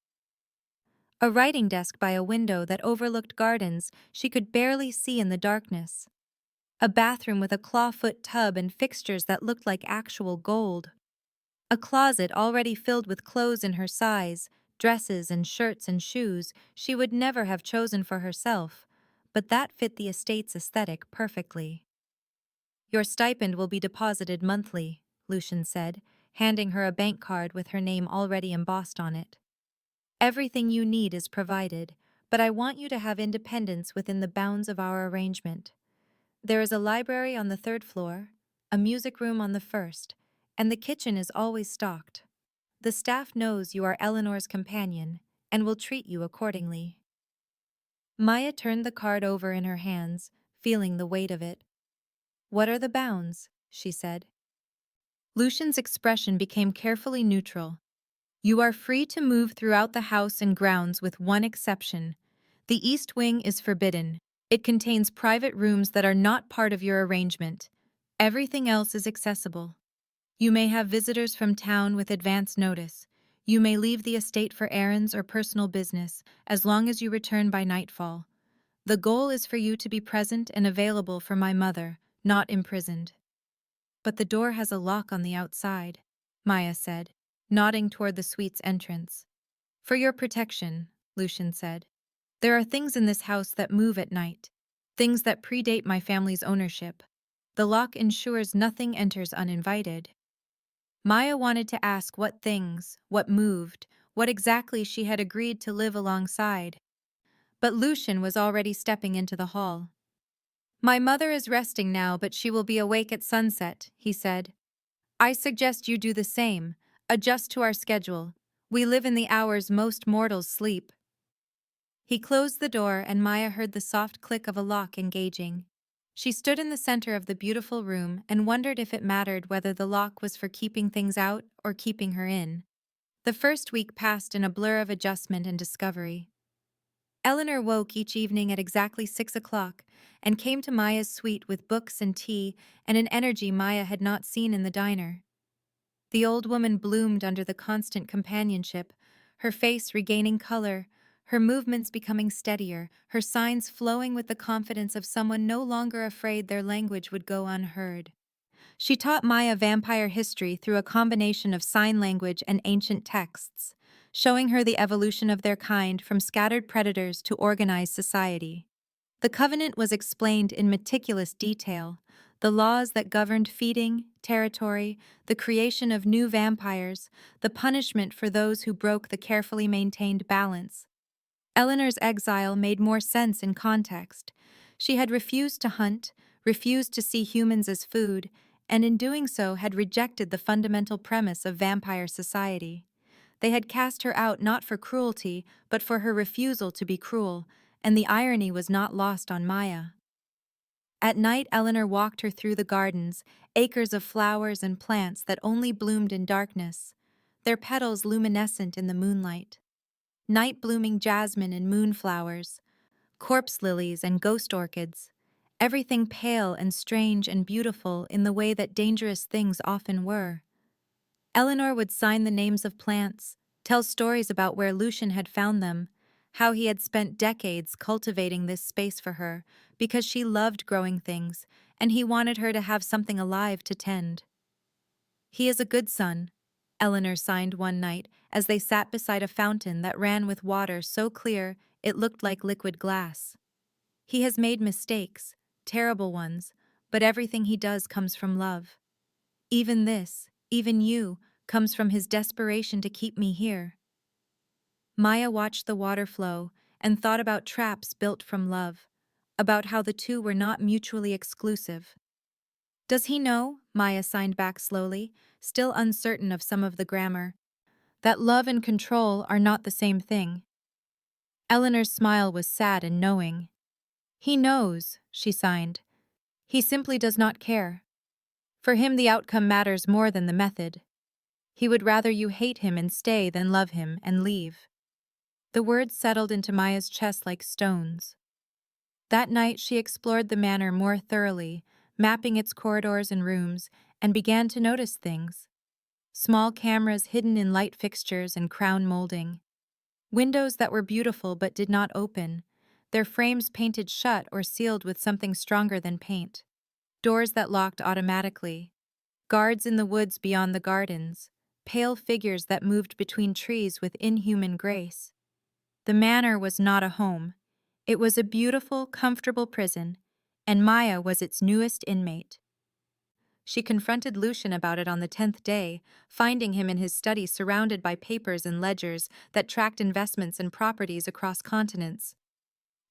A writing desk by a window that overlooked gardens she could barely see in the darkness. A bathroom with a clawfoot tub and fixtures that looked like actual gold. A closet already filled with clothes in her size, dresses and shirts and shoes she would never have chosen for herself, but that fit the estate's aesthetic perfectly. "Your stipend will be deposited monthly," Lucian said, handing her a bank card with her name already embossed on it. "Everything you need is provided, but I want you to have independence within the bounds of our arrangement. There is a library on the third floor, a music room on the first, and the kitchen is always stocked. The staff knows you are Eleanor's companion and will treat you accordingly." Maya turned the card over in her hands, feeling the weight of it. "What are the bounds?" she said. Lucian's expression became carefully neutral. "You are free to move throughout the house and grounds with one exception. The east wing is forbidden. It contains private rooms that are not part of your arrangement. Everything else is accessible. You may have visitors from town with advance notice. You may leave the estate for errands or personal business, as long as you return by nightfall. The goal is for you to be present and available for my mother, not imprisoned." "But the door has a lock on the outside," Maya said, nodding toward the suite's entrance. "For your protection," Lucian said. "There are things in this house that move at night, things that predate my family's ownership. The lock ensures nothing enters uninvited." Maya wanted to ask what things, what moved, what exactly she had agreed to live alongside. But Lucian was already stepping into the hall. "My mother is resting now, but she will be awake at sunset," he said. "I suggest you do the same. Adjust to our schedule. We live in the hours most mortals sleep." He closed the door and Maya heard the soft click of a lock engaging. She stood in the center of the beautiful room and wondered if it mattered whether the lock was for keeping things out or keeping her in. The first week passed in a blur of adjustment and discovery. Eleanor woke each evening at exactly 6 o'clock and came to Maya's suite with books and tea and an energy Maya had not seen in the diner. The old woman bloomed under the constant companionship, her face regaining color, her movements becoming steadier, her signs flowing with the confidence of someone no longer afraid their language would go unheard. She taught Maya vampire history through a combination of sign language and ancient texts, showing her the evolution of their kind from scattered predators to organized society. The covenant was explained in meticulous detail, the laws that governed feeding, territory, the creation of new vampires, the punishment for those who broke the carefully maintained balance. Eleanor's exile made more sense in context. She had refused to hunt, refused to see humans as food, and in doing so had rejected the fundamental premise of vampire society. They had cast her out not for cruelty, but for her refusal to be cruel, and the irony was not lost on Maya. At night, Eleanor walked her through the gardens, acres of flowers and plants that only bloomed in darkness, their petals luminescent in the moonlight. Night-blooming jasmine and moonflowers, corpse lilies and ghost orchids, everything pale and strange and beautiful in the way that dangerous things often were. Eleanor would sign the names of plants, tell stories about where Lucian had found them, how he had spent decades cultivating this space for her because she loved growing things and he wanted her to have something alive to tend. "He is a good son," Eleanor signed one night as they sat beside a fountain that ran with water so clear it looked like liquid glass. "He has made mistakes, terrible ones, but everything he does comes from love. Even this, even you, comes from his desperation to keep me here." Maya watched the water flow and thought about traps built from love, about how the two were not mutually exclusive. "Does he know," Maya signed back slowly, still uncertain of some of the grammar, "that love and control are not the same thing?" Eleanor's smile was sad and knowing. "He knows," she signed. "He simply does not care. For him the outcome matters more than the method. He would rather you hate him and stay than love him and leave." The words settled into Maya's chest like stones. That night she explored the manor more thoroughly, mapping its corridors and rooms, and began to notice things. Small cameras hidden in light fixtures and crown molding. Windows that were beautiful but did not open, their frames painted shut or sealed with something stronger than paint. Doors that locked automatically. Guards in the woods beyond the gardens. Pale figures that moved between trees with inhuman grace. The manor was not a home. It was a beautiful, comfortable prison, and Maya was its newest inmate. She confronted Lucian about it on the 10th day, finding him in his study surrounded by papers and ledgers that tracked investments and properties across continents.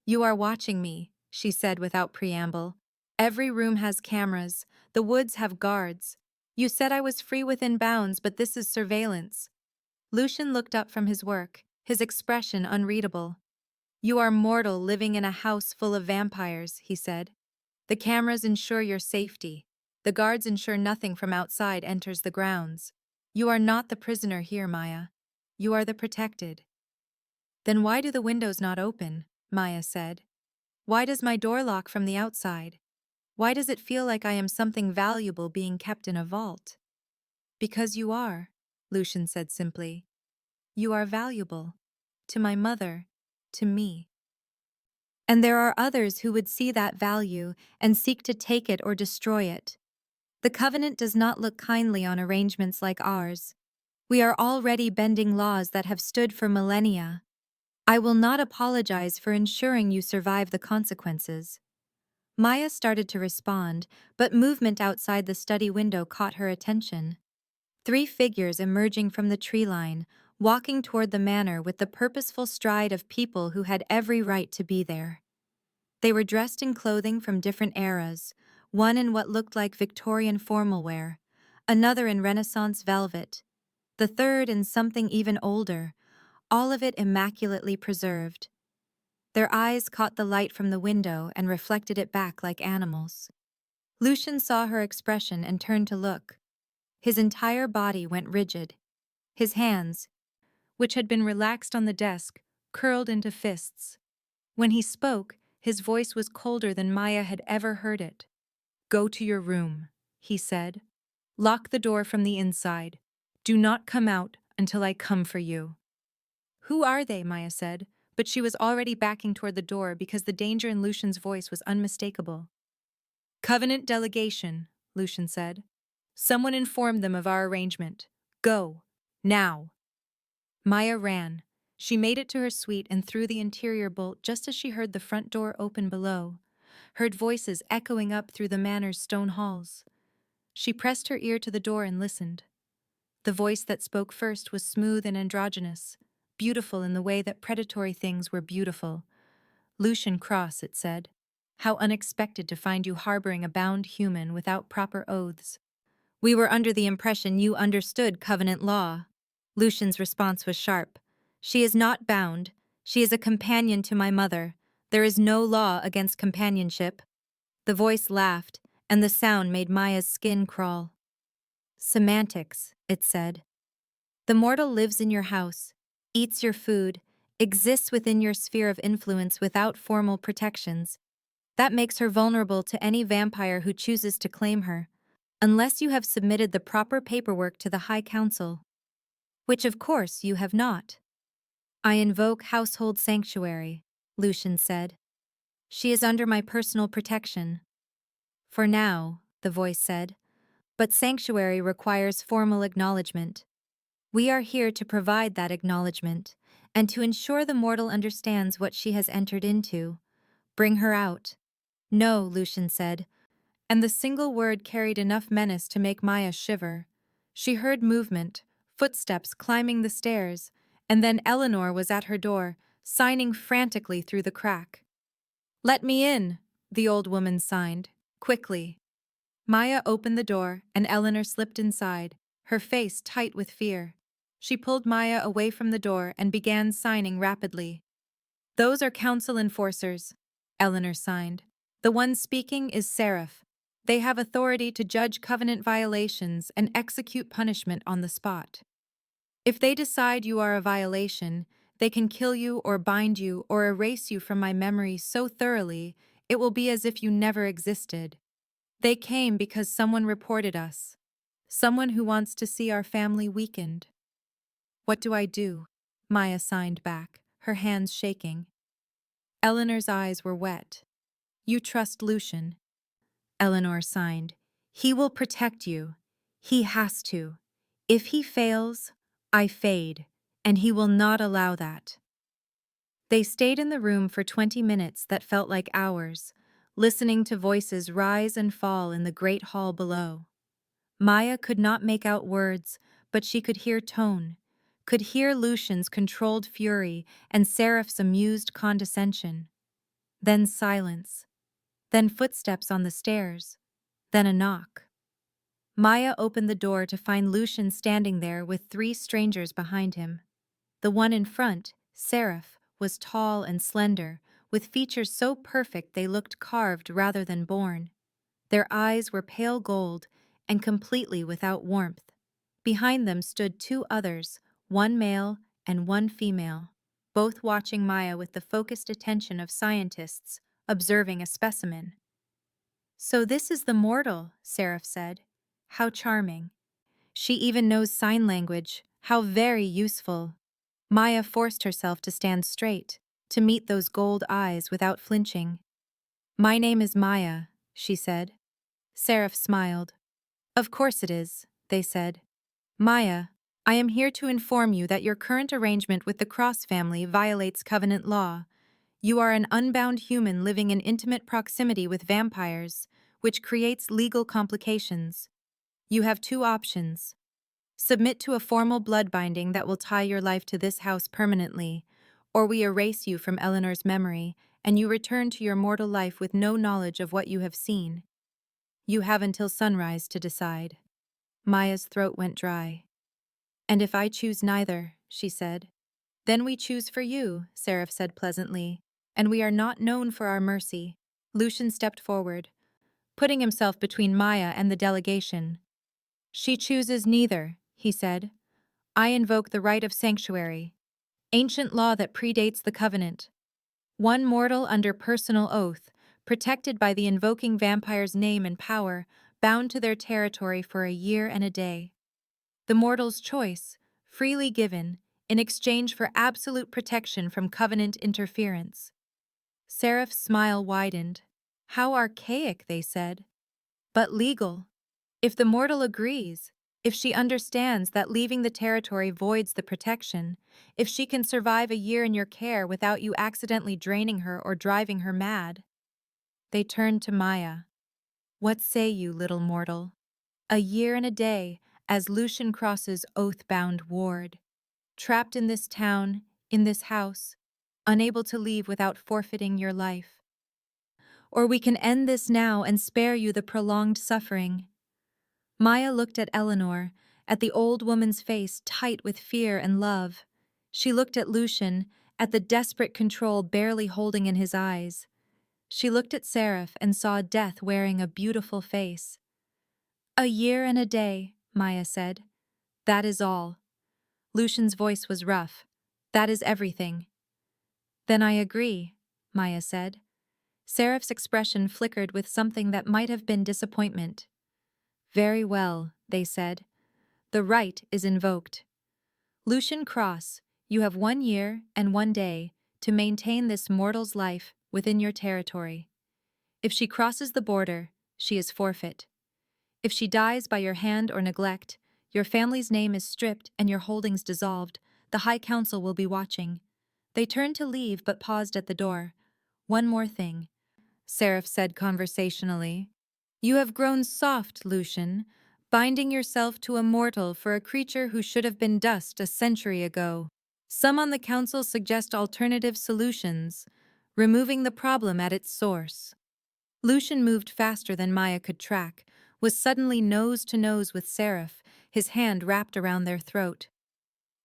"You are watching me," she said without preamble. "Every room has cameras. The woods have guards. You said I was free within bounds, but this is surveillance." Lucian looked up from his work, his expression unreadable. "You are mortal living in a house full of vampires," he said. "The cameras ensure your safety. The guards ensure nothing from outside enters the grounds. You are not the prisoner here, Maya. You are the protected." "Then why do the windows not open?" Maya said. "Why does my door lock from the outside? Why does it feel like I am something valuable being kept in a vault?" "Because you are," Lucian said simply. "You are valuable. To my mother. To me. And there are others who would see that value and seek to take it or destroy it. The Covenant does not look kindly on arrangements like ours. We are already bending laws that have stood for millennia. I will not apologize for ensuring you survive the consequences." Maya started to respond, but movement outside the study window caught her attention. 3 figures emerging from the tree line, walking toward the manor with the purposeful stride of people who had every right to be there. They were dressed in clothing from different eras, one in what looked like Victorian formal wear, another in Renaissance velvet, the third in something even older, all of it immaculately preserved. Their eyes caught the light from the window and reflected it back like animals. Lucian saw her expression and turned to look. His entire body went rigid. His hands, which had been relaxed on the desk, curled into fists. When he spoke, his voice was colder than Maya had ever heard it. "Go to your room," he said. "Lock the door from the inside. Do not come out until I come for you." "Who are they?" Maya said, but she was already backing toward the door because the danger in Lucian's voice was unmistakable. "Covenant delegation," Lucian said. "Someone informed them of our arrangement. Go. Now." Maya ran. She made it to her suite and threw the interior bolt just as she heard the front door open below, heard voices echoing up through the manor's stone halls. She pressed her ear to the door and listened. The voice that spoke first was smooth and androgynous, beautiful in the way that predatory things were beautiful. "Lucian Cross," it said. "How unexpected to find you harboring a bound human without proper oaths." We were under the impression you understood covenant law. Lucian's response was sharp. She is not bound. She is a companion to my mother. There is no law against companionship. The voice laughed, and the sound made Maya's skin crawl. Semantics, it said. The mortal lives in your house, eats your food, exists within your sphere of influence without formal protections. That makes her vulnerable to any vampire who chooses to claim her, unless you have submitted the proper paperwork to the High Council. Which of course you have not. I invoke household sanctuary, Lucian said. She is under my personal protection. For now, the voice said, but sanctuary requires formal acknowledgement. We are here to provide that acknowledgement, and to ensure the mortal understands what she has entered into. Bring her out. No, Lucian said, and the single word carried enough menace to make Maya shiver. She heard movement, footsteps climbing the stairs, and then Eleanor was at her door, signing frantically through the crack. Let me in, the old woman signed, quickly. Maya opened the door, and Eleanor slipped inside, her face tight with fear. She pulled Maya away from the door and began signing rapidly. Those are council enforcers, Eleanor signed. The one speaking is Seraph. They have authority to judge covenant violations and execute punishment on the spot. If they decide you are a violation, they can kill you or bind you or erase you from my memory so thoroughly it will be as if you never existed. They came because someone reported us. Someone who wants to see our family weakened. What do I do? Maya signed back, her hands shaking. Eleanor's eyes were wet. You trust Lucian. Eleanor signed. He will protect you. He has to. If he fails, I fade, and he will not allow that. They stayed in the room for 20 minutes that felt like hours, listening to voices rise and fall in the great hall below. Maya could not make out words, but she could hear tone, could hear Lucian's controlled fury and Seraph's amused condescension. Then silence. Then footsteps on the stairs. Then a knock. Maya opened the door to find Lucian standing there with 3 strangers behind him. The one in front, Seraph, was tall and slender, with features so perfect they looked carved rather than born. Their eyes were pale gold and completely without warmth. Behind them stood 2 others, one male and one female, both watching Maya with the focused attention of scientists observing a specimen. So this is the mortal, Seraph said. How charming. She even knows sign language. How very useful. Maya forced herself to stand straight, to meet those gold eyes without flinching. My name is Maya, she said. Seraph smiled. Of course it is, they said. Maya, I am here to inform you that your current arrangement with the Cross family violates covenant law. You are an unbound human living in intimate proximity with vampires, which creates legal complications. You have 2 options. Submit to a formal blood binding that will tie your life to this house permanently, or we erase you from Eleanor's memory and you return to your mortal life with no knowledge of what you have seen. You have until sunrise to decide. Maya's throat went dry. And if I choose neither, she said. Then we choose for you, Seraph said pleasantly, and we are not known for our mercy. Lucian stepped forward, putting himself between Maya and the delegation. She chooses neither, he said. I invoke the right of sanctuary, ancient law that predates the covenant. One mortal under personal oath, protected by the invoking vampire's name and power, bound to their territory for a year and a day. The mortal's choice, freely given, in exchange for absolute protection from covenant interference. Seraph's smile widened. How archaic, they said. But legal. If the mortal agrees, if she understands that leaving the territory voids the protection, if she can survive a year in your care without you accidentally draining her or driving her mad. They turned to Maya. What say you, little mortal? A year and a day, as Lucian crosses oath-bound ward. Trapped in this town, in this house, unable to leave without forfeiting your life. Or we can end this now and spare you the prolonged suffering. Maya looked at Eleanor, at the old woman's face tight with fear and love. She looked at Lucian, at the desperate control barely holding in his eyes. She looked at Seraph and saw death wearing a beautiful face. "A year and a day," Maya said. "That is all." Lucian's voice was rough. "That is everything." "Then I agree," Maya said. Seraph's expression flickered with something that might have been disappointment. "Very well," they said. "The right is invoked. Lucian Cross, you have 1 year and 1 day to maintain this mortal's life within your territory. If she crosses the border, she is forfeit. If she dies by your hand or neglect, your family's name is stripped and your holdings dissolved. The High Council will be watching." They turned to leave but paused at the door. "One more thing," Seraph said conversationally. "You have grown soft, Lucian, binding yourself to a mortal for a creature who should have been dust a century ago. Some on the council suggest alternative solutions, removing the problem at its source." Lucian moved faster than Maya could track, was suddenly nose to nose with Seraph, his hand wrapped around their throat.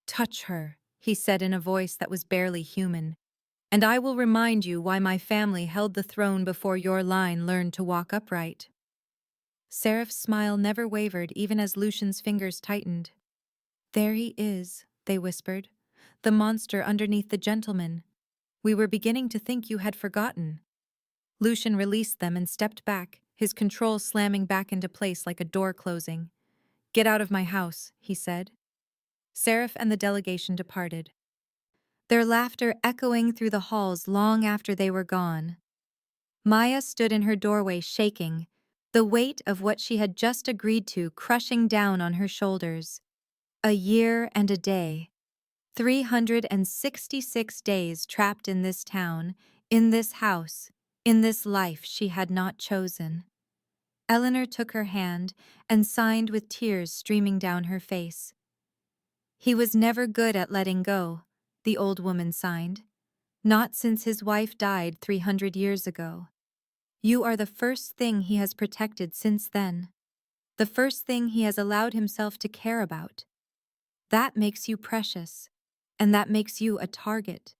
"Touch her," he said in a voice that was barely human, "and I will remind you why my family held the throne before your line learned to walk upright." Seraph's smile never wavered even as Lucian's fingers tightened. "There he is," they whispered, "the monster underneath the gentleman. We were beginning to think you had forgotten." Lucian released them and stepped back, his control slamming back into place like a door closing. "Get out of my house," he said. Seraph and the delegation departed, their laughter echoing through the halls long after they were gone. Maya stood in her doorway shaking, the weight of what she had just agreed to crushing down on her shoulders. 1 year and a day. 366 days trapped in this town, in this house, in this life she had not chosen. Eleanor took her hand and signed with tears streaming down her face. "He was never good at letting go," the old woman signed. "Not since his wife died 300 years ago. You are the first thing he has protected since then. The first thing he has allowed himself to care about. That makes you precious, and that makes you a target."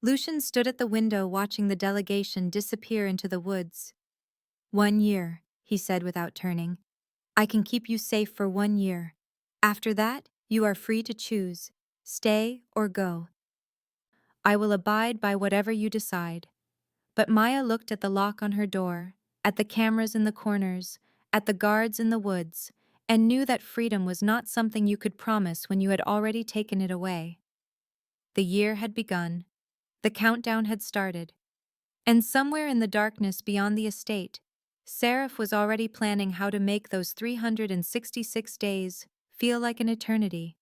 Lucian stood at the window watching the delegation disappear into the woods. 1 year, he said without turning. "I can keep you safe for 1 year. After that, you are free to choose, stay or go. I will abide by whatever you decide." But Maya looked at the lock on her door, at the cameras in the corners, at the guards in the woods, and knew that freedom was not something you could promise when you had already taken it away. The year had begun. The countdown had started. And somewhere in the darkness beyond the estate, Seraph was already planning how to make those 366 days feel like an eternity.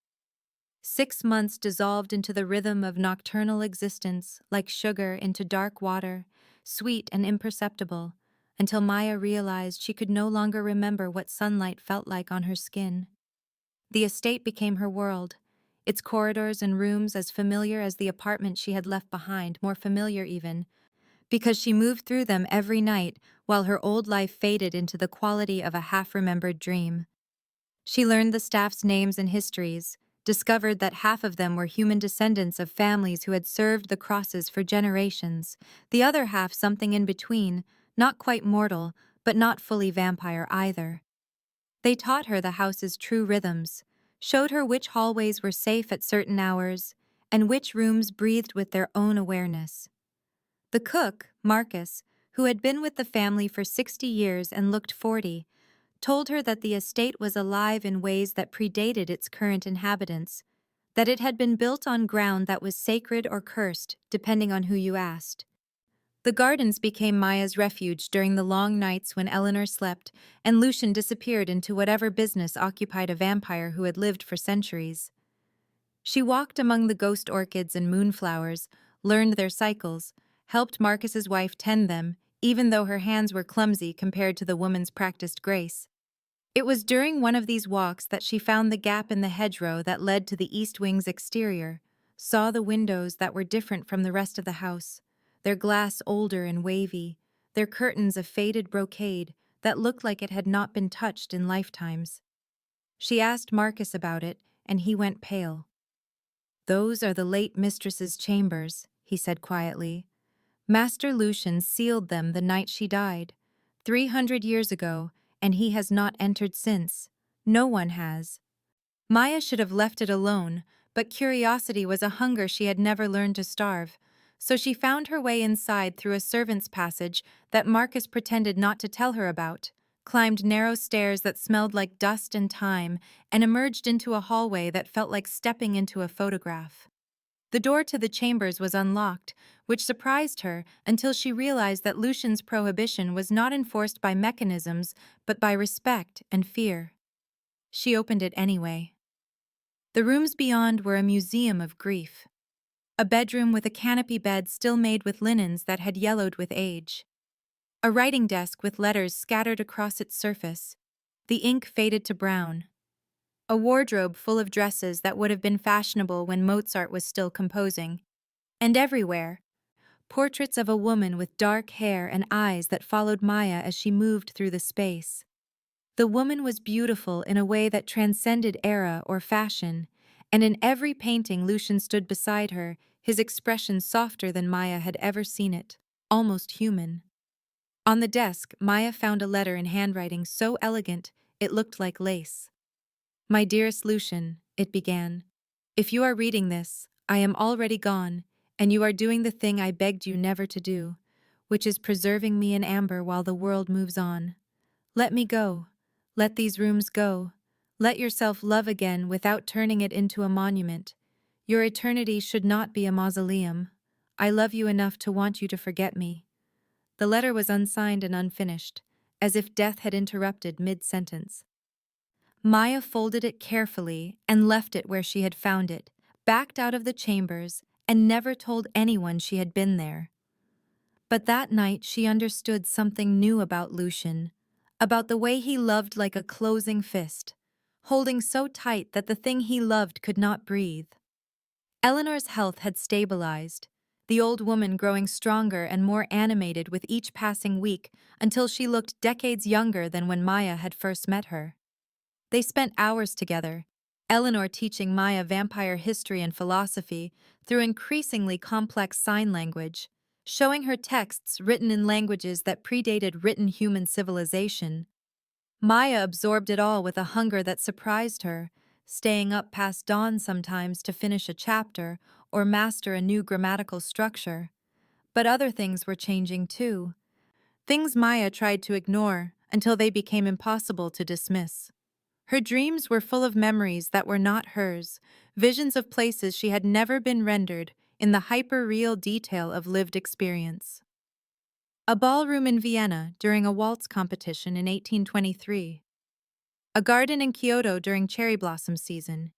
6 months dissolved into the rhythm of nocturnal existence, like sugar into dark water, sweet and imperceptible, until Maya realized she could no longer remember what sunlight felt like on her skin. The estate became her world, its corridors and rooms as familiar as the apartment she had left behind, more familiar even, because she moved through them every night while her old life faded into the quality of a half-remembered dream. She learned the staff's names and histories, discovered that half of them were human descendants of families who had served the crosses for generations, the other half something in between, not quite mortal, but not fully vampire either. They taught her the house's true rhythms, showed her which hallways were safe at certain hours, and which rooms breathed with their own awareness. The cook, Marcus, who had been with the family for 60 years and looked 40, told her that the estate was alive in ways that predated its current inhabitants, that it had been built on ground that was sacred or cursed, depending on who you asked. The gardens became Maya's refuge during the long nights when Eleanor slept and Lucian disappeared into whatever business occupied a vampire who had lived for centuries. She walked among the ghost orchids and moonflowers, learned their cycles, helped Marcus's wife tend them, even though her hands were clumsy compared to the woman's practiced grace. It was during one of these walks that she found the gap in the hedgerow that led to the east wing's exterior, saw the windows that were different from the rest of the house, their glass older and wavy, their curtains of faded brocade, that looked like it had not been touched in lifetimes. She asked Marcus about it, and he went pale. "Those are the late mistress's chambers," he said quietly. "Master Lucian sealed them the night she died, 300 years ago, and he has not entered since. No one has." Maya should have left it alone, but curiosity was a hunger she had never learned to starve, so she found her way inside through a servant's passage that Marcus pretended not to tell her about, climbed narrow stairs that smelled like dust and thyme, and emerged into a hallway that felt like stepping into a photograph. The door to the chambers was unlocked, which surprised her until she realized that Lucian's prohibition was not enforced by mechanisms but by respect and fear. She opened it anyway. The rooms beyond were a museum of grief. A bedroom with a canopy bed still made with linens that had yellowed with age. A writing desk with letters scattered across its surface. The ink faded to brown. A wardrobe full of dresses that would have been fashionable when Mozart was still composing. And everywhere, portraits of a woman with dark hair and eyes that followed Maya as she moved through the space. The woman was beautiful in a way that transcended era or fashion, and in every painting Lucian stood beside her, his expression softer than Maya had ever seen it, almost human. On the desk, Maya found a letter in handwriting so elegant it looked like lace. "My dearest Lucian," it began, "if you are reading this, I am already gone, and you are doing the thing I begged you never to do, which is preserving me in amber while the world moves on. Let me go. Let these rooms go. Let yourself love again without turning it into a monument. Your eternity should not be a mausoleum. I love you enough to want you to forget me." The letter was unsigned and unfinished, as if death had interrupted mid-sentence. Maya folded it carefully and left it where she had found it, backed out of the chambers, and never told anyone she had been there. But that night she understood something new about Lucian, about the way he loved like a closing fist, holding so tight that the thing he loved could not breathe. Eleanor's health had stabilized, the old woman growing stronger and more animated with each passing week until she looked decades younger than when Maya had first met her. They spent hours together, Eleanor teaching Maya vampire history and philosophy through increasingly complex sign language, showing her texts written in languages that predated written human civilization. Maya absorbed it all with a hunger that surprised her, staying up past dawn sometimes to finish a chapter or master a new grammatical structure. But other things were changing too. Things Maya tried to ignore until they became impossible to dismiss. Her dreams were full of memories that were not hers, visions of places she had never been rendered in the hyper-real detail of lived experience. A ballroom in Vienna during a waltz competition in 1823. A garden in Kyoto during cherry blossom season.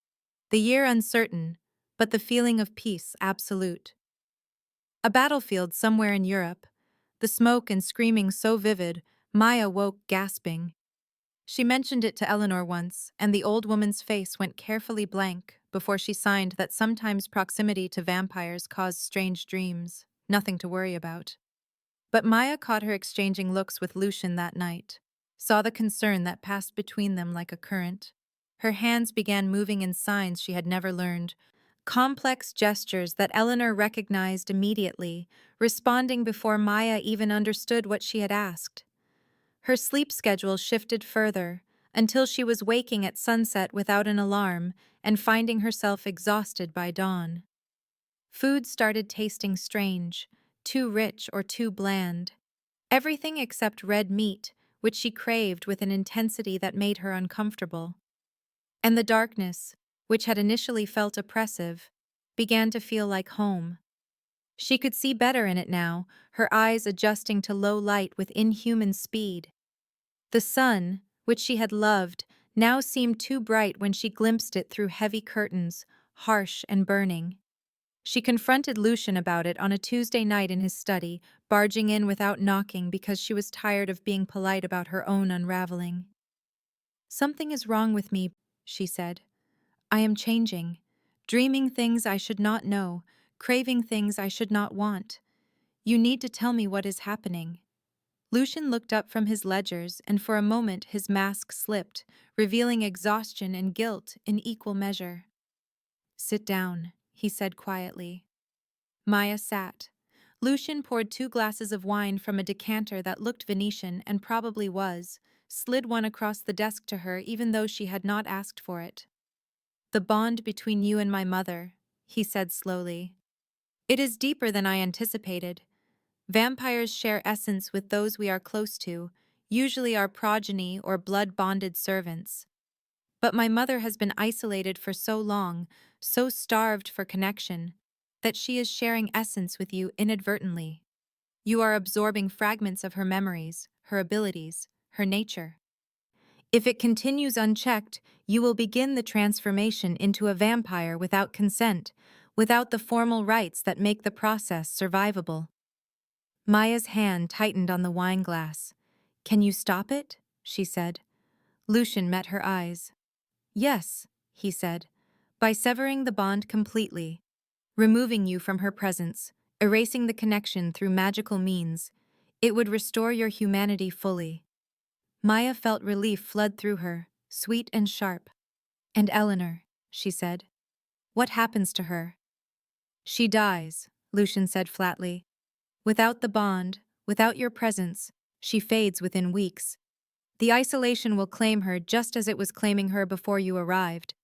The year uncertain, but the feeling of peace absolute. A battlefield somewhere in Europe. The smoke and screaming so vivid, Maya woke gasping. She mentioned it to Eleanor once, and the old woman's face went carefully blank before she signed that sometimes proximity to vampires caused strange dreams, nothing to worry about. But Maya caught her exchanging looks with Lucian that night, saw the concern that passed between them like a current. Her hands began moving in signs she had never learned, complex gestures that Eleanor recognized immediately, responding before Maya even understood what she had asked. Her sleep schedule shifted further, until she was waking at sunset without an alarm and finding herself exhausted by dawn. Food started tasting strange, too rich or too bland. Everything except red meat, which she craved with an intensity that made her uncomfortable. And the darkness, which had initially felt oppressive, began to feel like home. She could see better in it now, her eyes adjusting to low light with inhuman speed. The sun, which she had loved, now seemed too bright when she glimpsed it through heavy curtains, harsh and burning. She confronted Lucian about it on a Tuesday night in his study, barging in without knocking because she was tired of being polite about her own unraveling. "Something is wrong with me," she said. "I am changing, dreaming things I should not know, craving things I should not want. You need to tell me what is happening." Lucian looked up from his ledgers, and for a moment his mask slipped, revealing exhaustion and guilt in equal measure. "Sit down," he said quietly. Maya sat. Lucian poured 2 glasses of wine from a decanter that looked Venetian and probably was, slid one across the desk to her even though she had not asked for it. "The bond between you and my mother," he said slowly. "It is deeper than I anticipated. Vampires share essence with those we are close to, usually our progeny or blood-bonded servants. But my mother has been isolated for so long, so starved for connection, that she is sharing essence with you inadvertently. You are absorbing fragments of her memories, her abilities, her nature. If it continues unchecked, you will begin the transformation into a vampire without consent, without the formal rites that make the process survivable." Maya's hand tightened on the wine glass. "Can you stop it?" she said. Lucian met her eyes. "Yes," he said, "by severing the bond completely, removing you from her presence, erasing the connection through magical means, it would restore your humanity fully." Maya felt relief flood through her, sweet and sharp. "And Eleanor," she said. "What happens to her?" "She dies," Lucian said flatly. "Without the bond, without your presence, she fades within weeks. The isolation will claim her just as it was claiming her before you arrived.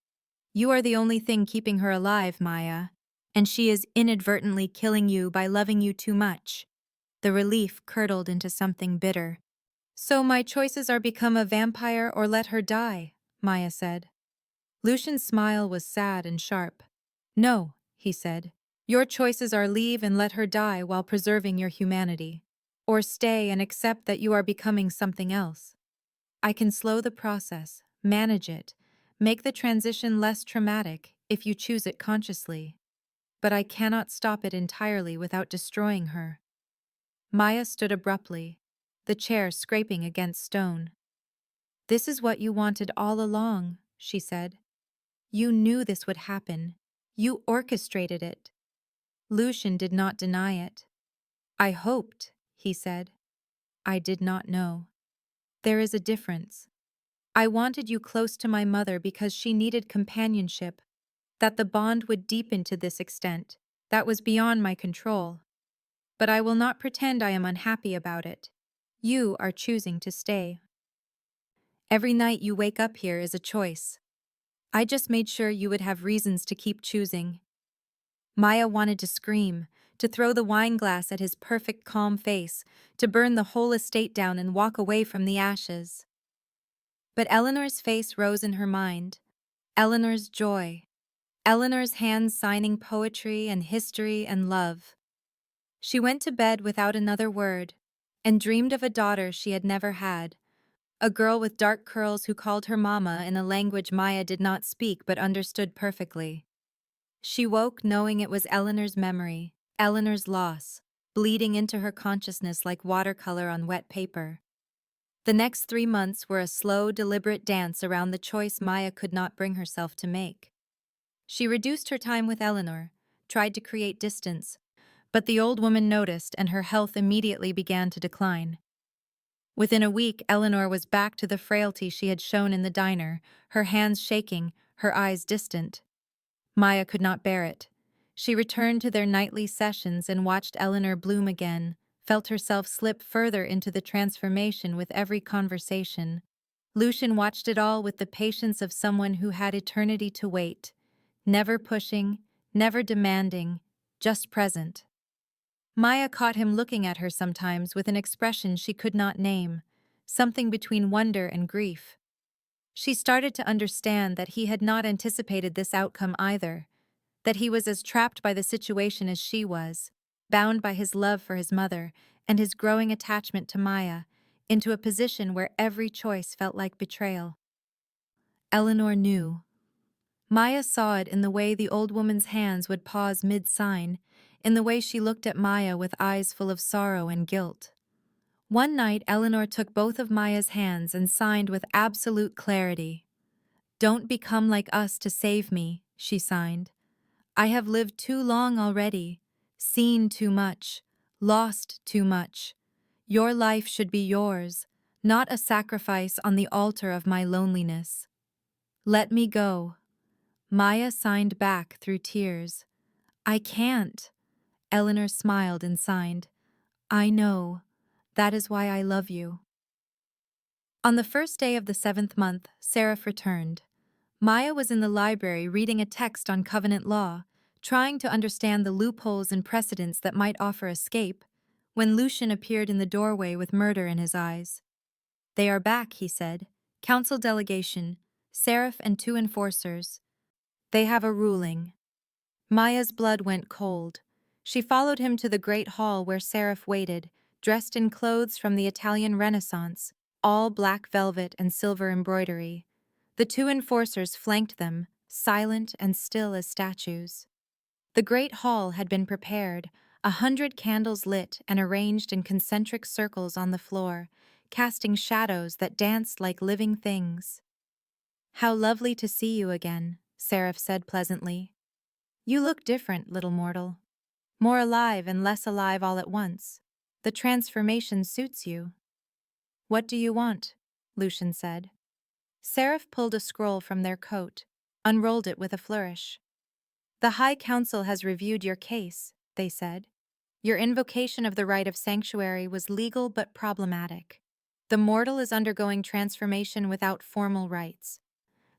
You are the only thing keeping her alive, Maya, and she is inadvertently killing you by loving you too much." The relief curdled into something bitter. "So my choices are become a vampire or let her die," Maya said. Lucian's smile was sad and sharp. "No," he said. "Your choices are leave and let her die while preserving your humanity. Or stay and accept that you are becoming something else. I can slow the process, manage it, make the transition less traumatic if you choose it consciously. But I cannot stop it entirely without destroying her." Maya stood abruptly, the chair scraping against stone. "This is what you wanted all along," she said. "You knew this would happen. You orchestrated it." Lucian did not deny it. "I hoped," he said. "I did not know. There is a difference. I wanted you close to my mother because she needed companionship, that the bond would deepen to this extent. That was beyond my control. But I will not pretend I am unhappy about it. You are choosing to stay. Every night you wake up here is a choice. I just made sure you would have reasons to keep choosing." Maya wanted to scream, to throw the wine glass at his perfect calm face, to burn the whole estate down and walk away from the ashes. But Eleanor's face rose in her mind. Eleanor's joy. Eleanor's hands signing poetry and history and love. She went to bed without another word, and dreamed of a daughter she had never had, a girl with dark curls who called her mama in a language Maya did not speak but understood perfectly. She woke knowing it was Eleanor's memory, Eleanor's loss, bleeding into her consciousness like watercolor on wet paper. The next 3 months were a slow, deliberate dance around the choice Maya could not bring herself to make. She reduced her time with Eleanor, tried to create distance, but the old woman noticed and her health immediately began to decline. Within a week, Eleanor was back to the frailty she had shown in the diner, her hands shaking, her eyes distant. Maya could not bear it. She returned to their nightly sessions and watched Eleanor bloom again, felt herself slip further into the transformation with every conversation. Lucian watched it all with the patience of someone who had eternity to wait, never pushing, never demanding, just present. Maya caught him looking at her sometimes with an expression she could not name, something between wonder and grief. She started to understand that he had not anticipated this outcome either, that he was as trapped by the situation as she was, bound by his love for his mother and his growing attachment to Maya, into a position where every choice felt like betrayal. Eleanor knew. Maya saw it in the way the old woman's hands would pause mid-sign, in the way she looked at Maya with eyes full of sorrow and guilt. One night, Eleanor took both of Maya's hands and signed with absolute clarity. "Don't become like us to save me," she signed. "I have lived too long already, seen too much, lost too much. Your life should be yours, not a sacrifice on the altar of my loneliness. Let me go. Maya signed back through tears. I can't. Eleanor smiled and signed. I know. That is why I love you. On the first day of the 7th month, Seraph returned. Maya was in the library reading a text on covenant law, trying to understand the loopholes and precedents that might offer escape, when Lucian appeared in the doorway with murder in his eyes. They are back, he said. Council delegation, Seraph and 2 enforcers. They have a ruling. Maya's blood went cold. She followed him to the great hall where Seraph waited, dressed in clothes from the Italian Renaissance, all black velvet and silver embroidery. The 2 enforcers flanked them, silent and still as statues. The great hall had been prepared, 100 candles lit and arranged in concentric circles on the floor, casting shadows that danced like living things. How lovely to see you again, Seraph said pleasantly. You look different, little mortal. More alive and less alive all at once. The transformation suits you. What do you want? Lucian said. Seraph pulled a scroll from their coat, unrolled it with a flourish. The High Council has reviewed your case, they said. Your invocation of the right of sanctuary was legal but problematic. The mortal is undergoing transformation without formal rites.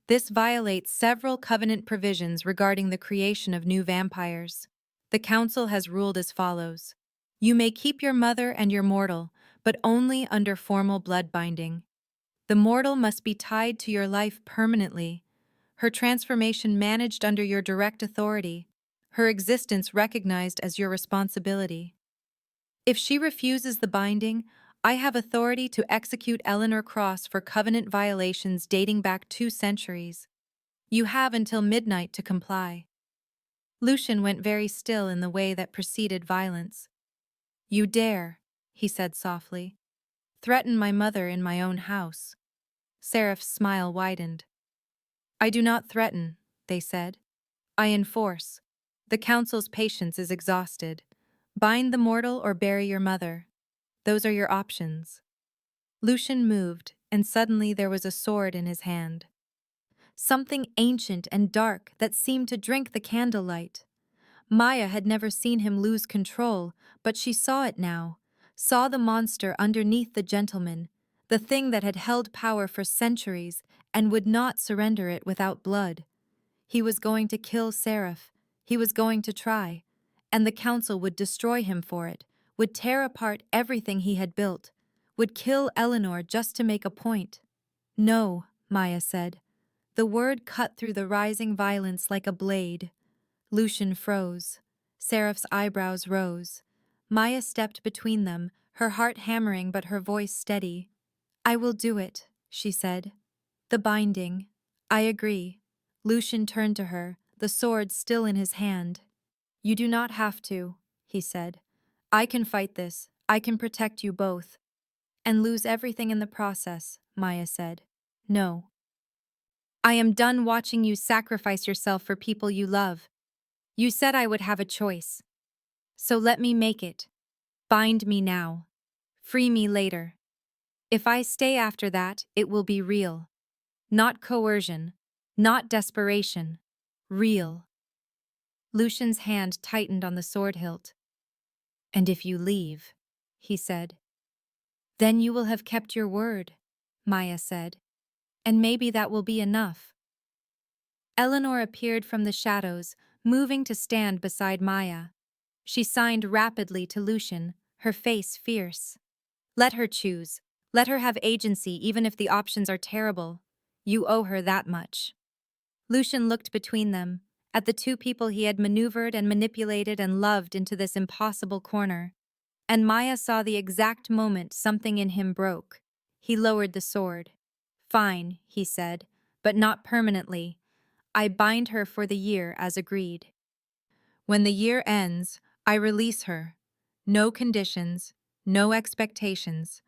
This violates several covenant provisions regarding the creation of new vampires. The council has ruled as follows. You may keep your mother and your mortal, but only under formal blood binding. The mortal must be tied to your life permanently, her transformation managed under your direct authority, her existence recognized as your responsibility. If she refuses the binding, I have authority to execute Eleanor Cross for covenant violations dating back 2 centuries. You have until midnight to comply. Lucian went very still in the way that preceded violence. You dare, he said softly, threaten my mother in my own house. Seraph's smile widened. I do not threaten, they said. I enforce. The council's patience is exhausted. Bind the mortal or bury your mother. Those are your options. Lucian moved, and suddenly there was a sword in his hand. Something ancient and dark that seemed to drink the candlelight. Maya had never seen him lose control, but she saw it now, saw the monster underneath the gentleman, the thing that had held power for centuries and would not surrender it without blood. He was going to kill Seraph. He was going to try. And the council would destroy him for it, would tear apart everything he had built, would kill Eleanor just to make a point. No, Maya said. The word cut through the rising violence like a blade. Lucian froze. Seraph's eyebrows rose. Maya stepped between them, her heart hammering but her voice steady. I will do it, she said. The binding. I agree. Lucian turned to her, the sword still in his hand. You do not have to, he said. I can fight this. I can protect you both. And lose everything in the process, Maya said. No. I am done watching you sacrifice yourself for people you love. You said I would have a choice. So let me make it. Bind me now. Free me later. If I stay after that, it will be real. Not coercion. Not desperation. Real. Lucian's hand tightened on the sword hilt. And if you leave, he said. Then you will have kept your word, Maya said. And maybe that will be enough. Eleanor appeared from the shadows, moving to stand beside Maya. She signed rapidly to Lucian, her face fierce. Let her choose. Let her have agency even if the options are terrible. You owe her that much. Lucian looked between them, at the 2 people he had maneuvered and manipulated and loved into this impossible corner. And Maya saw the exact moment something in him broke. He lowered the sword. Fine, he said, but not permanently. I bind her for the year as agreed. When the year ends, I release her. No conditions, no expectations.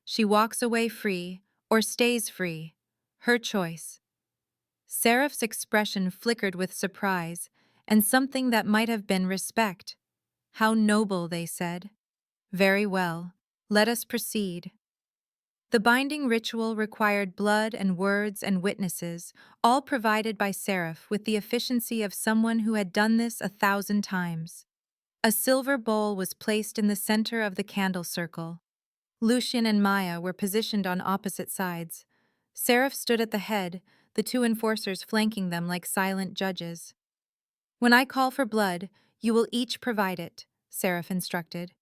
She walks away free or stays free. Her choice. Seraph's expression flickered with surprise and something that might have been respect. How noble, they said. Very well. Let us proceed. The binding ritual required blood and words and witnesses, all provided by Seraph with the efficiency of someone who had done this 1,000 times. A silver bowl was placed in the center of the candle circle. Lucian and Maya were positioned on opposite sides. Seraph stood at the head, the two enforcers flanking them like silent judges. When I call for blood, you will each provide it, Seraph instructed.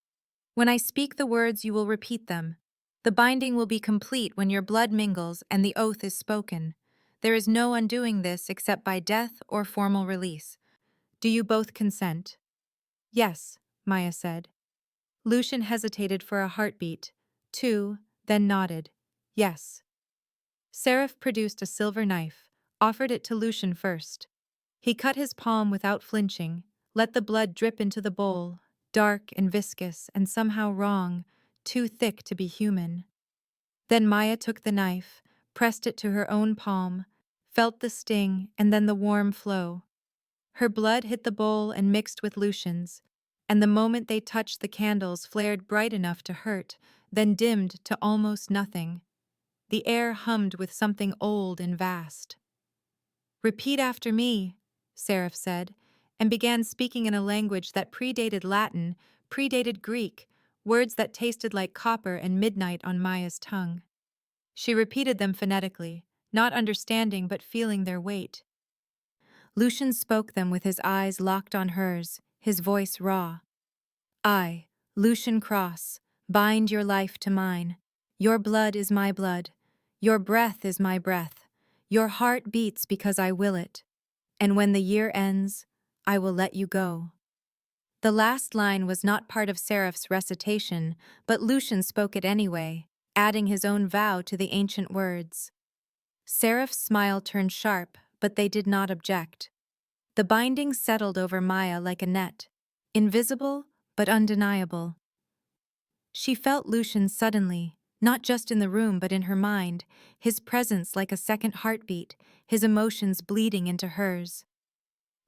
When I speak the words, you will repeat them. The binding will be complete when your blood mingles and the oath is spoken. There is no undoing this except by death or formal release. Do you both consent? Yes, Maya said. Lucian hesitated for a heartbeat. Two, then nodded. Yes. Seraph produced a silver knife, offered it to Lucian first. He cut his palm without flinching, let the blood drip into the bowl, dark and viscous and somehow wrong, too thick to be human. Then Maya took the knife, pressed it to her own palm, felt the sting and then the warm flow. Her blood hit the bowl and mixed with Lucian's, and the moment they touched the candles flared bright enough to hurt, then dimmed to almost nothing. The air hummed with something old and vast. Repeat after me, Seraph said, and began speaking in a language that predated Latin, predated Greek, words that tasted like copper and midnight on Maya's tongue. She repeated them phonetically, not understanding but feeling their weight. Lucian spoke them with his eyes locked on hers, his voice raw. I, Lucian Cross, bind your life to mine. Your blood is my blood. Your breath is my breath. Your heart beats because I will it. And when the year ends, I will let you go. The last line was not part of Seraph's recitation, but Lucian spoke it anyway, adding his own vow to the ancient words. Seraph's smile turned sharp, but they did not object. The binding settled over Maya like a net, invisible but undeniable. She felt Lucian suddenly, not just in the room but in her mind, his presence like a second heartbeat, his emotions bleeding into hers.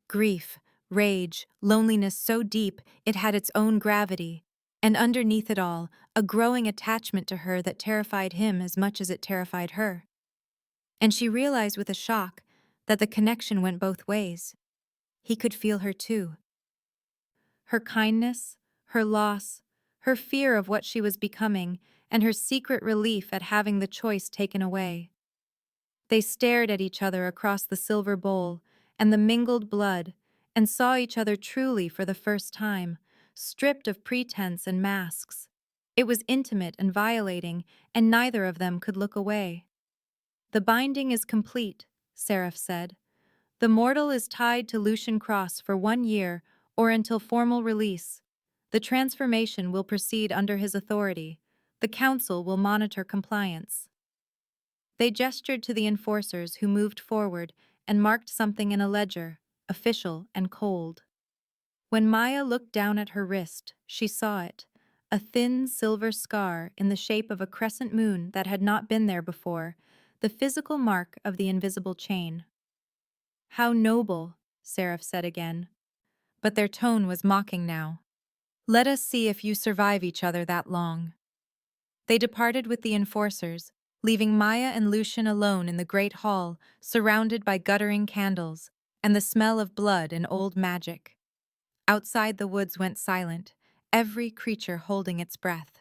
Grief, rage, loneliness so deep it had its own gravity, and underneath it all, a growing attachment to her that terrified him as much as it terrified her. And she realized with a shock that the connection went both ways. He could feel her too. Her kindness, her loss, her fear of what she was becoming, and her secret relief at having the choice taken away. They stared at each other across the silver bowl and the mingled blood, and saw each other truly for the first time, stripped of pretense and masks. It was intimate and violating, and neither of them could look away. The binding is complete, Seraph said. The mortal is tied to Lucian Cross for 1 year or until formal release. The transformation will proceed under his authority. The council will monitor compliance. They gestured to the enforcers who moved forward and marked something in a ledger, official and cold. When Maya looked down at her wrist, she saw it, a thin silver scar in the shape of a crescent moon that had not been there before, the physical mark of the invisible chain. How noble, Seraph said again. But their tone was mocking now. Let us see if you survive each other that long. They departed with the enforcers, leaving Maya and Lucian alone in the great hall, surrounded by guttering candles and the smell of blood and old magic. Outside the woods went silent, every creature holding its breath.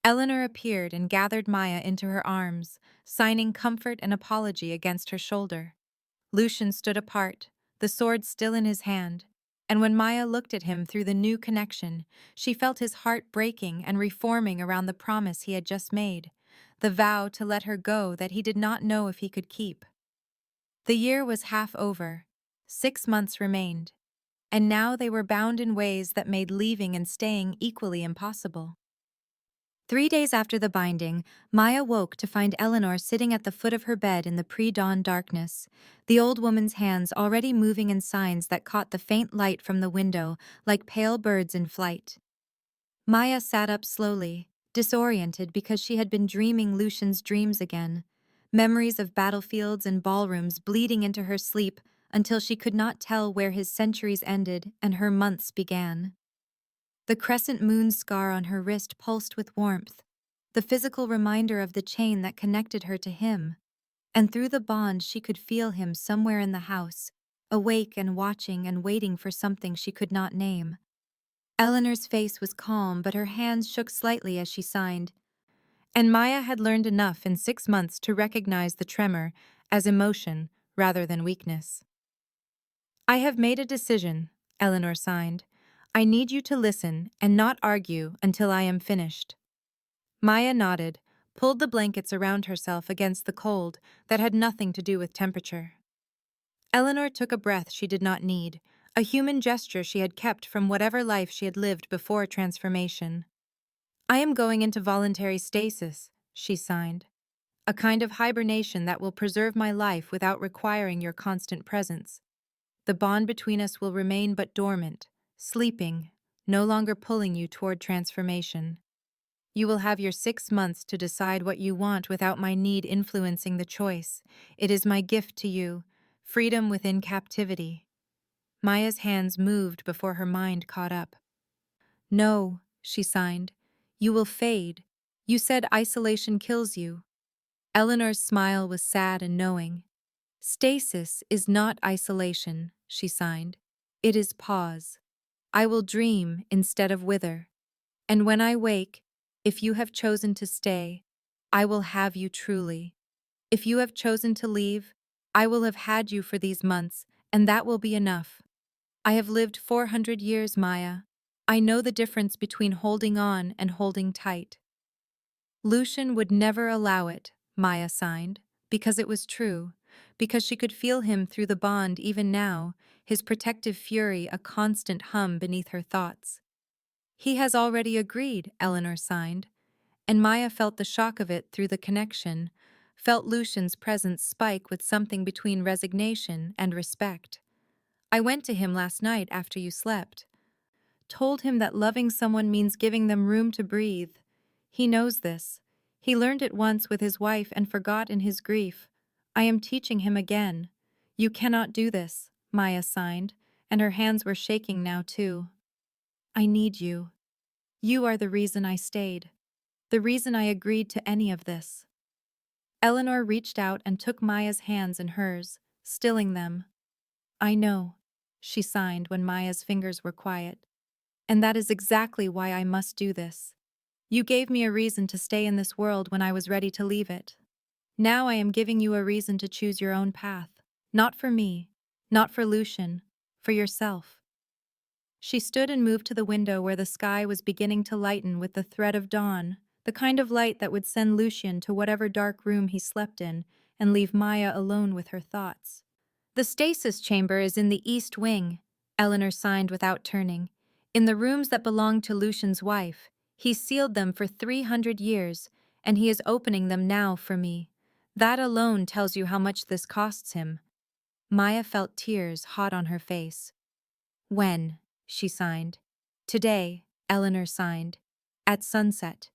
Eleanor appeared and gathered Maya into her arms, signing comfort and apology against her shoulder. Lucian stood apart, the sword still in his hand, and when Maya looked at him through the new connection, she felt his heart breaking and reforming around the promise he had just made, the vow to let her go that he did not know if he could keep. The year was half over. 6 months remained, and now they were bound in ways that made leaving and staying equally impossible. 3 days after the binding, Maya woke to find Eleanor sitting at the foot of her bed in the pre-dawn darkness, the old woman's hands already moving in signs that caught the faint light from the window like pale birds in flight. Maya sat up slowly, disoriented because she had been dreaming Lucian's dreams again, memories of battlefields and ballrooms bleeding into her sleep until she could not tell where his centuries ended and her months began. The crescent moon scar on her wrist pulsed with warmth, the physical reminder of the chain that connected her to him. And through the bond she could feel him somewhere in the house, awake and watching and waiting for something she could not name. Eleanor's face was calm, but her hands shook slightly as she signed. And Maya had learned enough in 6 months to recognize the tremor as emotion rather than weakness. I have made a decision, Eleanor signed. I need you to listen and not argue until I am finished. Maya nodded, pulled the blankets around herself against the cold that had nothing to do with temperature. Eleanor took a breath she did not need, a human gesture she had kept from whatever life she had lived before transformation. I am going into voluntary stasis, she signed. A kind of hibernation that will preserve my life without requiring your constant presence. The bond between us will remain but dormant, sleeping, no longer pulling you toward transformation. You will have your 6 months to decide what you want without my need influencing the choice. It is my gift to you, freedom within captivity. Maya's hands moved before her mind caught up. No, she signed. You will fade. You said isolation kills you. Eleanor's smile was sad and knowing. Stasis is not isolation, she signed. It is pause. I will dream instead of wither. And when I wake, if you have chosen to stay, I will have you truly. If you have chosen to leave, I will have had you for these months, and that will be enough. I have lived 400 years, Maya. I know the difference between holding on and holding tight. Lucian would never allow it, Maya signed, because it was true, because she could feel him through the bond even now, his protective fury a constant hum beneath her thoughts. He has already agreed, Eleanor signed, and Maya felt the shock of it through the connection, felt Lucian's presence spike with something between resignation and respect. I went to him last night after you slept. Told him that loving someone means giving them room to breathe. He knows this. He learned it once with his wife and forgot in his grief. I am teaching him again. You cannot do this, Maya signed, and her hands were shaking now too. I need you. You are the reason I stayed. The reason I agreed to any of this. Eleanor reached out and took Maya's hands in hers, stilling them. I know, she signed when Maya's fingers were quiet. And that is exactly why I must do this. You gave me a reason to stay in this world when I was ready to leave it. Now I am giving you a reason to choose your own path. Not for me, not for Lucian, for yourself. She stood and moved to the window where the sky was beginning to lighten with the thread of dawn, the kind of light that would send Lucian to whatever dark room he slept in and leave Maya alone with her thoughts. The stasis chamber is in the east wing, Eleanor signed without turning. In the rooms that belonged to Lucian's wife. He sealed them for 300 years, and he is opening them now for me. That alone tells you how much this costs him. Maya felt tears hot on her face. When? She signed. Today, Eleanor signed. At sunset.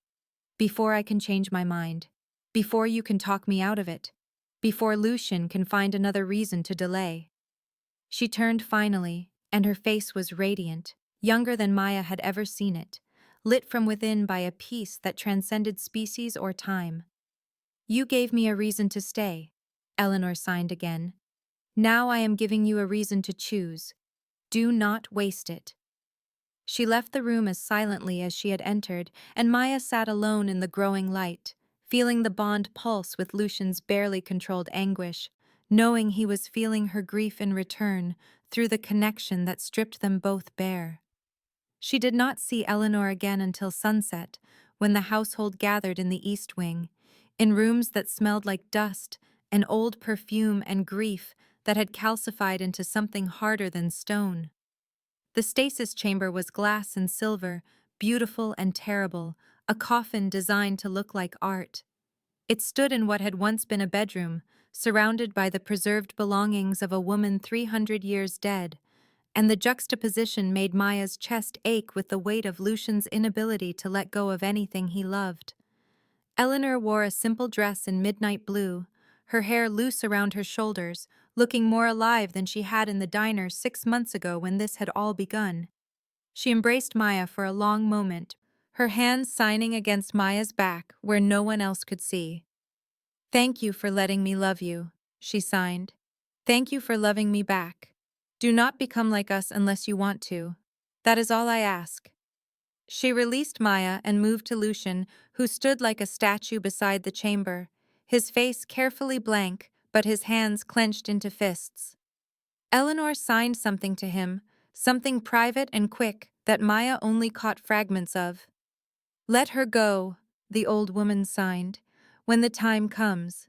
Before I can change my mind. Before you can talk me out of it. Before Lucian can find another reason to delay. She turned finally, and her face was radiant, younger than Maya had ever seen it, lit from within by a peace that transcended species or time. You gave me a reason to stay, Eleanor signed again. Now I am giving you a reason to choose. Do not waste it. She left the room as silently as she had entered, and Maya sat alone in the growing light, feeling the bond pulse with Lucian's barely controlled anguish, knowing he was feeling her grief in return through the connection that stripped them both bare. She did not see Eleanor again until sunset, when the household gathered in the east wing, in rooms that smelled like dust, an old perfume and grief that had calcified into something harder than stone. The stasis chamber was glass and silver, beautiful and terrible, a coffin designed to look like art. It stood in what had once been a bedroom, surrounded by the preserved belongings of a woman 300 years dead, and the juxtaposition made Maya's chest ache with the weight of Lucian's inability to let go of anything he loved. Eleanor wore a simple dress in midnight blue, her hair loose around her shoulders, looking more alive than she had in the diner 6 months ago when this had all begun. She embraced Maya for a long moment, her hands signing against Maya's back where no one else could see. "Thank you for letting me love you," she signed. "Thank you for loving me back. Do not become like us unless you want to. That is all I ask." She released Maya and moved to Lucian, who stood like a statue beside the chamber, his face carefully blank, but his hands clenched into fists. Eleanor signed something to him, something private and quick that Maya only caught fragments of. "Let her go," the old woman signed, "when the time comes.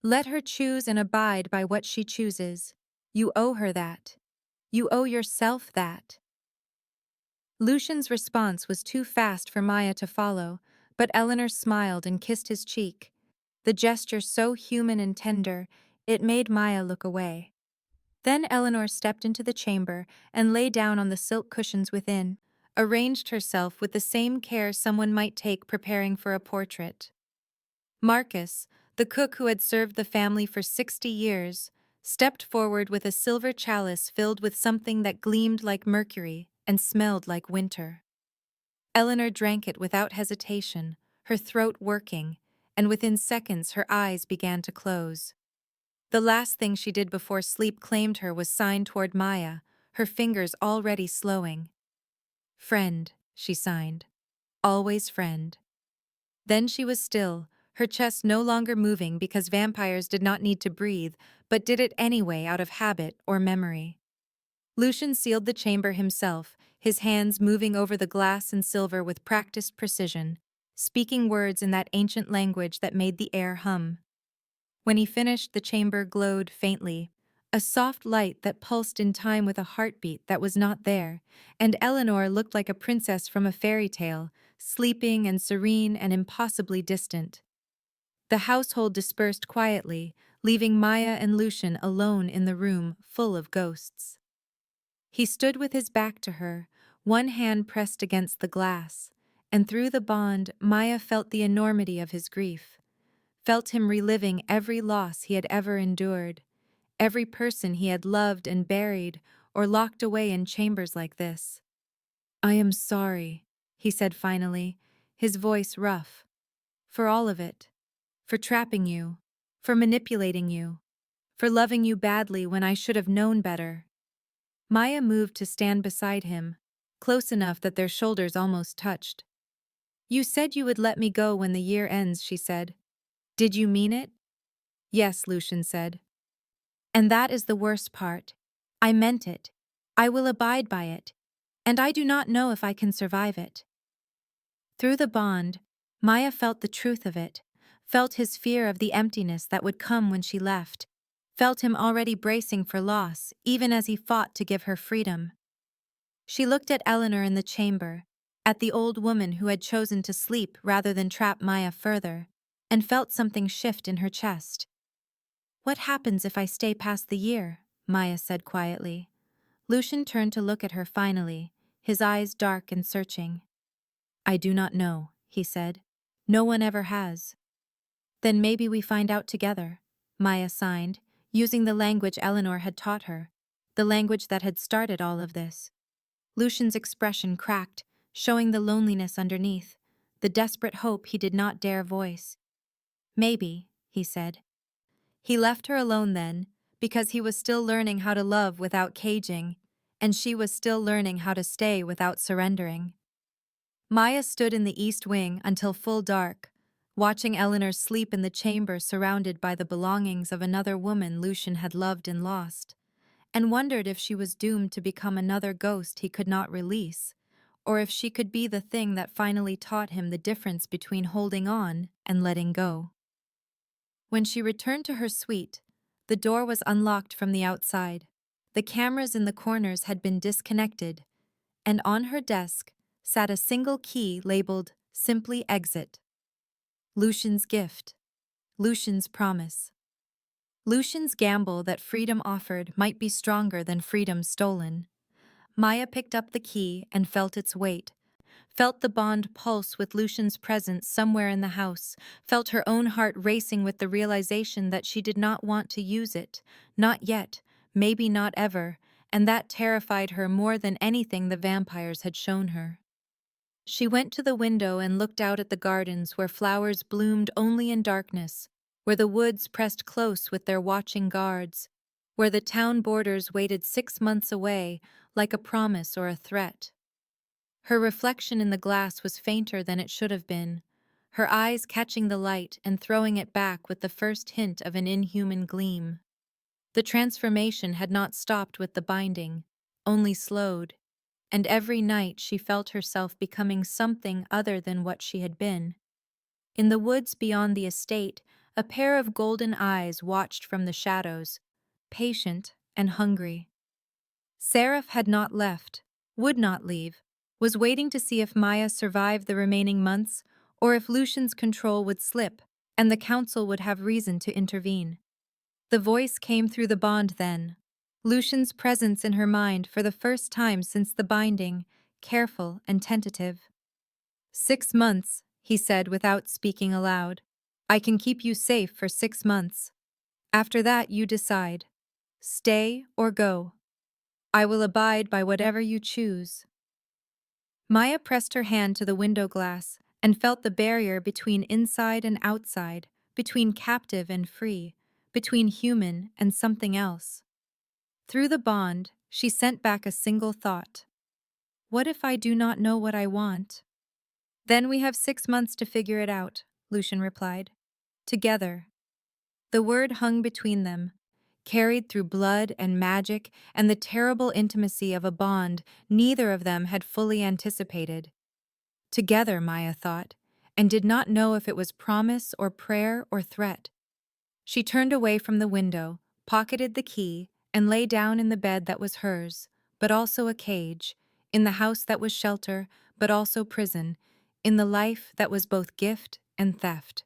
Let her choose and abide by what she chooses. You owe her that. You owe yourself that." Lucian's response was too fast for Maya to follow, but Eleanor smiled and kissed his cheek. The gesture so human and tender, it made Maya look away. Then Eleanor stepped into the chamber and lay down on the silk cushions within, arranged herself with the same care someone might take preparing for a portrait. Marcus, the cook who had served the family for 60 years, stepped forward with a silver chalice filled with something that gleamed like mercury and smelled like winter. Eleanor drank it without hesitation, her throat working, and within seconds her eyes began to close. The last thing she did before sleep claimed her was sign toward Maya, her fingers already slowing. "Friend," she signed. "Always friend." Then she was still, her chest no longer moving because vampires did not need to breathe, but did it anyway out of habit or memory. Lucian sealed the chamber himself, his hands moving over the glass and silver with practiced precision, speaking words in that ancient language that made the air hum. When he finished, the chamber glowed faintly, a soft light that pulsed in time with a heartbeat that was not there, and Eleanor looked like a princess from a fairy tale, sleeping and serene and impossibly distant. The household dispersed quietly, leaving Maya and Lucian alone in the room full of ghosts. He stood with his back to her, one hand pressed against the glass, and through the bond Maya felt the enormity of his grief, felt him reliving every loss he had ever endured, every person he had loved and buried or locked away in chambers like this. "I am sorry," he said finally, his voice rough. "For all of it. For trapping you. For manipulating you. For loving you badly when I should have known better." Maya moved to stand beside him, close enough that their shoulders almost touched. "You said you would let me go when the year ends," she said. "Did you mean it?" "Yes," Lucian said. "And that is the worst part. I meant it. I will abide by it. And I do not know if I can survive it." Through the bond, Maya felt the truth of it, felt his fear of the emptiness that would come when she left, felt him already bracing for loss, even as he fought to give her freedom. She looked at Eleanor in the chamber, at the old woman who had chosen to sleep rather than trap Maya further, and felt something shift in her chest. "What happens if I stay past the year?" Maya said quietly. Lucian turned to look at her finally, his eyes dark and searching. "I do not know," he said. "No one ever has." "Then maybe we find out together," Maya signed, using the language Eleanor had taught her, the language that had started all of this. Lucian's expression cracked, showing the loneliness underneath, the desperate hope he did not dare voice. "Maybe," he said. He left her alone then, because he was still learning how to love without caging, and she was still learning how to stay without surrendering. Maya stood in the east wing until full dark, watching Eleanor sleep in the chamber surrounded by the belongings of another woman Lucian had loved and lost, and wondered if she was doomed to become another ghost he could not release, or if she could be the thing that finally taught him the difference between holding on and letting go. When she returned to her suite, the door was unlocked from the outside. The cameras in the corners had been disconnected, and on her desk sat a single key labeled "Simply Exit." Lucian's gift. Lucian's promise. Lucian's gamble that freedom offered might be stronger than freedom stolen. Maya picked up the key and felt its weight, felt the bond pulse with Lucian's presence somewhere in the house, felt her own heart racing with the realization that she did not want to use it, not yet, maybe not ever, and that terrified her more than anything the vampires had shown her. She went to the window and looked out at the gardens where flowers bloomed only in darkness, where the woods pressed close with their watching guards, where the town borders waited 6 months away like a promise or a threat. Her reflection in the glass was fainter than it should have been, her eyes catching the light and throwing it back with the first hint of an inhuman gleam. The transformation had not stopped with the binding, only slowed, and every night she felt herself becoming something other than what she had been. In the woods beyond the estate, a pair of golden eyes watched from the shadows, patient and hungry. Seraph had not left, would not leave, was waiting to see if Maya survived the remaining months or if Lucian's control would slip and the council would have reason to intervene. The voice came through the bond then, Lucian's presence in her mind for the first time since the binding, careful and tentative. 6 months, he said without speaking aloud. I can keep you safe for 6 months. After that you decide. Stay or go. I will abide by whatever you choose. Maya pressed her hand to the window glass and felt the barrier between inside and outside, between captive and free, between human and something else. Through the bond, she sent back a single thought. What if I do not know what I want? Then we have 6 months to figure it out, Lucian replied. Together. The word hung between them, carried through blood and magic and the terrible intimacy of a bond neither of them had fully anticipated. Together, Maya thought, and did not know if it was promise or prayer or threat. She turned away from the window, pocketed the key, and lay down in the bed that was hers, but also a cage, in the house that was shelter, but also prison, in the life that was both gift and theft.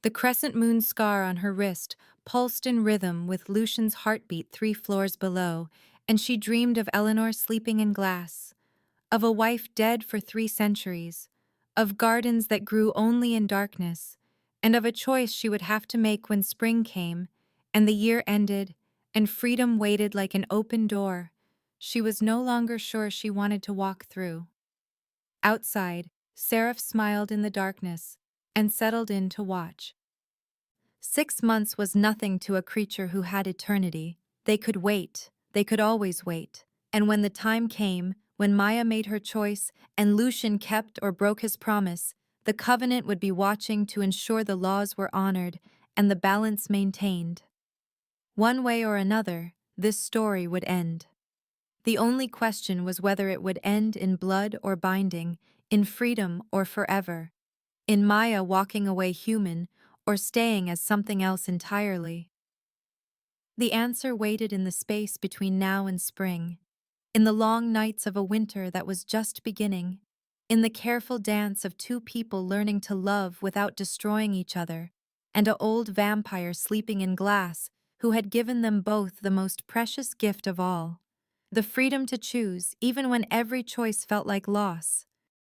The crescent moon scar on her wrist pulsed in rhythm with Lucian's heartbeat 3 floors below, and she dreamed of Eleanor sleeping in glass, of a wife dead for 3 centuries, of gardens that grew only in darkness, and of a choice she would have to make when spring came, and the year ended, and freedom waited like an open door she was no longer sure she wanted to walk through. Outside, Seraph smiled in the darkness and settled in to watch. 6 months was nothing to a creature who had eternity. They could wait, they could always wait, and when the time came, when Maya made her choice and Lucian kept or broke his promise, the covenant would be watching to ensure the laws were honored and the balance maintained. One way or another, this story would end. The only question was whether it would end in blood or binding, in freedom or forever, in Maya walking away human or staying as something else entirely. The answer waited in the space between now and spring, in the long nights of a winter that was just beginning, in the careful dance of 2 people learning to love without destroying each other, and an old vampire sleeping in glass who had given them both the most precious gift of all, the freedom to choose even when every choice felt like loss.